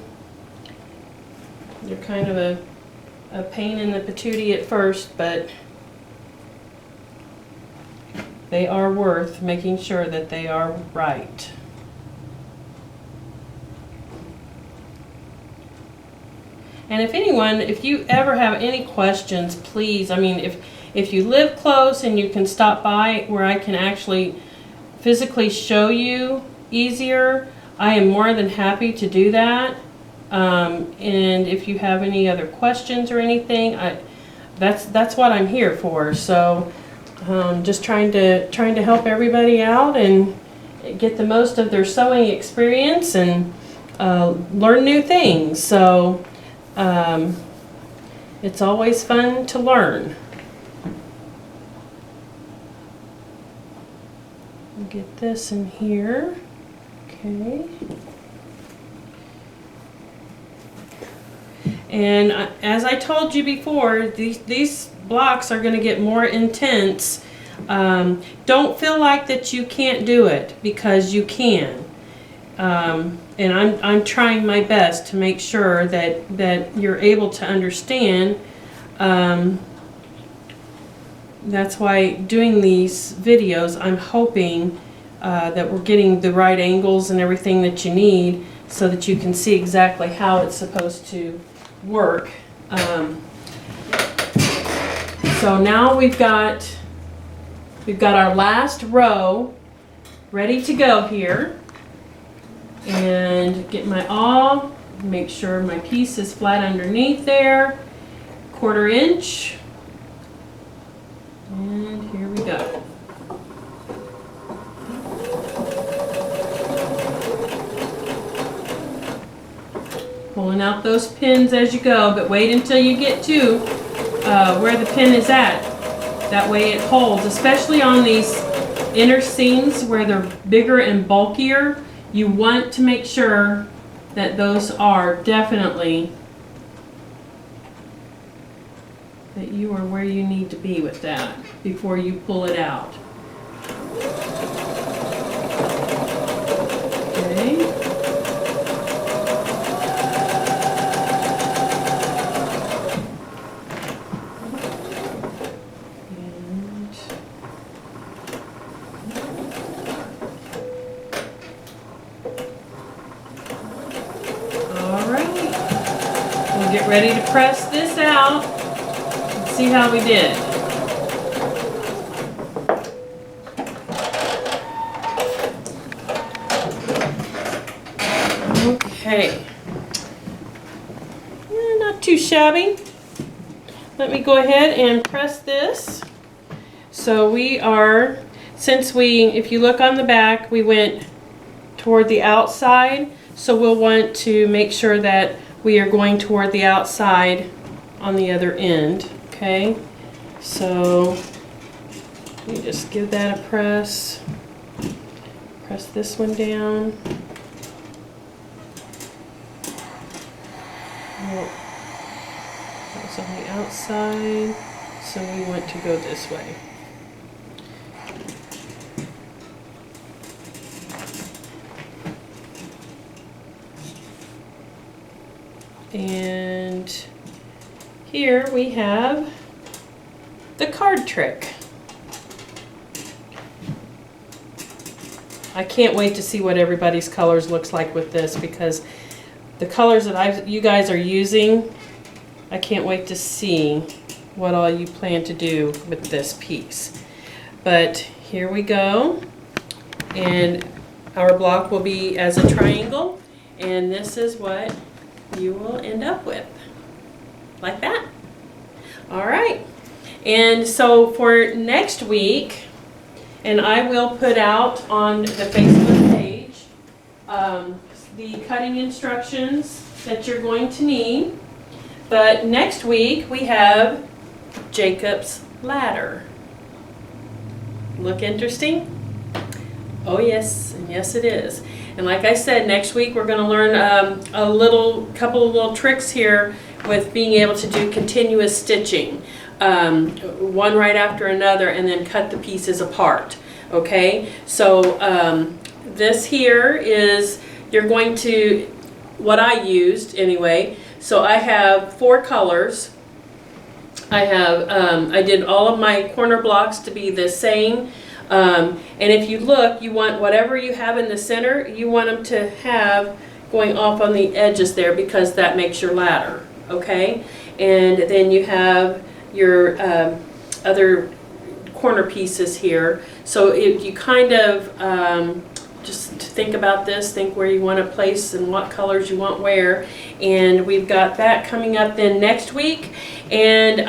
They're kind of a pain in the patootie at first, but they are worth making sure that they are right. And if you ever have any questions, please, I mean, if you live close and you can stop by where I can actually physically show you easier, I am more than happy to do that. And if you have any other questions or anything, that's what I'm here for. So just trying to help everybody out and get the most of their sewing experience and learn new things. So It's always fun to learn. Get this in here. Okay. And as I told you before, these blocks are going to get more intense. Don't feel like that you can't do it, because you can. And I'm trying my best to make sure that you're able to understand. That's why doing these videos, I'm hoping that we're getting the right angles and everything that you need, so that you can see exactly how it's supposed to work. So now we've got our last row ready to go here. And get my awl, make sure my piece is flat underneath there, 1/4 inch, and here we go. Pulling out those pins as you go, but wait until you get to where the pin is at. That way it holds, especially on these inner seams where they're bigger and bulkier. You want to make sure that those are definitely, that you are where you need to be with that before you pull it out. Okay. Get ready to press this out and see how we did. Okay. Not too shabby. Let me go ahead and press this. So we are, if you look on the back, we went toward the outside. So we'll want to make sure that we are going toward the outside on the other end, okay? So you just give that a press. Press this one down. Oh, that was on the outside, so we want to go this way. And here we have the card trick. I can't wait to see what everybody's colors looks like with this, because the colors that you guys are using, I can't wait to see what all you plan to do with this piece. But here we go, and our block will be as a triangle, and this is what you will end up with, like that. All right, and so for next week, and I will put out on the Facebook page the cutting instructions that you're going to need. But next week we have Jacob's ladder. Look interesting? Oh yes, and yes it is. And like I said, next week we're going to learn a couple of little tricks here with being able to do continuous stitching, one right after another, and then cut the pieces apart. Okay, so this here is, you're going to, what I used anyway. So I have 4 colors. I did all of my corner blocks to be the same. And if you look, you want whatever you have in the center, you want them to have going off on the edges there, because that makes your ladder, okay? And then you have your other corner pieces here. So if you kind of just think about this, think where you want to place and what colors you want where. And we've got that coming up then next week. And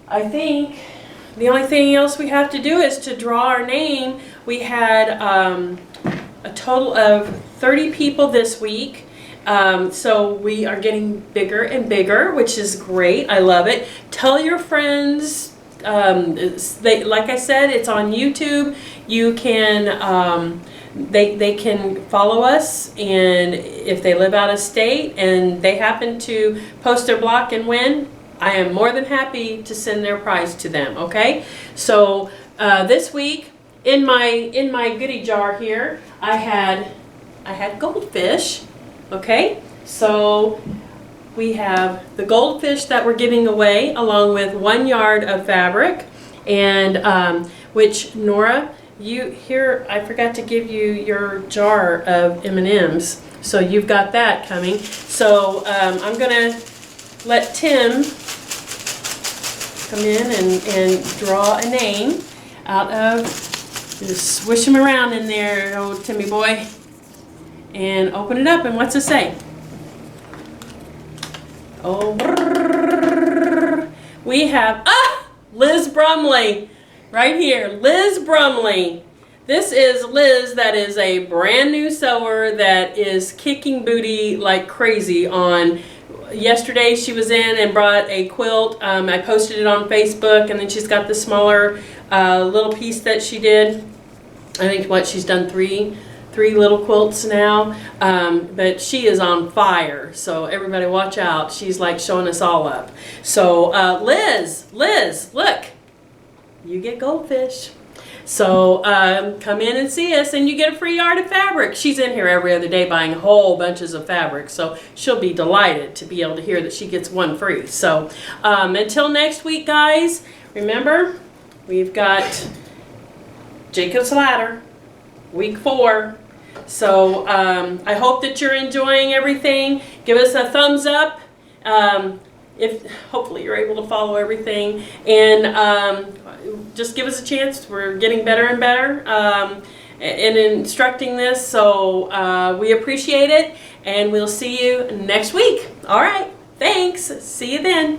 I think the only thing else we have to do is to draw our name. We had a total of 30 people this week, So we are getting bigger and bigger, which is great. I love it. Tell your friends. Like I said, it's on YouTube. You can, they can follow us, and if they live out of state and they happen to post their block and win, I am more than happy to send their prize to them. Okay, so this week in my goodie jar here, I had goldfish. Okay, so we have the goldfish that we're giving away, along with 1 yard of fabric, and which Nora, I forgot to give you your jar of M&Ms, so you've got that coming. So I'm gonna let Tim come in and draw a name out of, just swish him around in there, old Timmy boy, and open it up. And what's it say? Oh, we have Liz Brumley right here. Liz Brumley. This is Liz, that is a brand new sewer that is kicking booty like crazy. On yesterday she was in and brought a quilt. I posted it on Facebook, and then she's got the smaller little piece that she did. I think she's done three little quilts now, but she is on fire, so everybody watch out. She's like showing us all up. So Liz, look, you get goldfish. So come in and see us, and you get a free yard of fabric. She's in here every other day buying whole bunches of fabric, so she'll be delighted to be able to hear that she gets one free. So until next week, guys, remember, we've got Jacob's Ladder, week 4. So I hope that you're enjoying everything. Give us a thumbs up if hopefully you're able to follow everything, and just give us a chance. We're getting better and better in instructing this, so we appreciate it, and we'll see you next week. All right, thanks. See you then.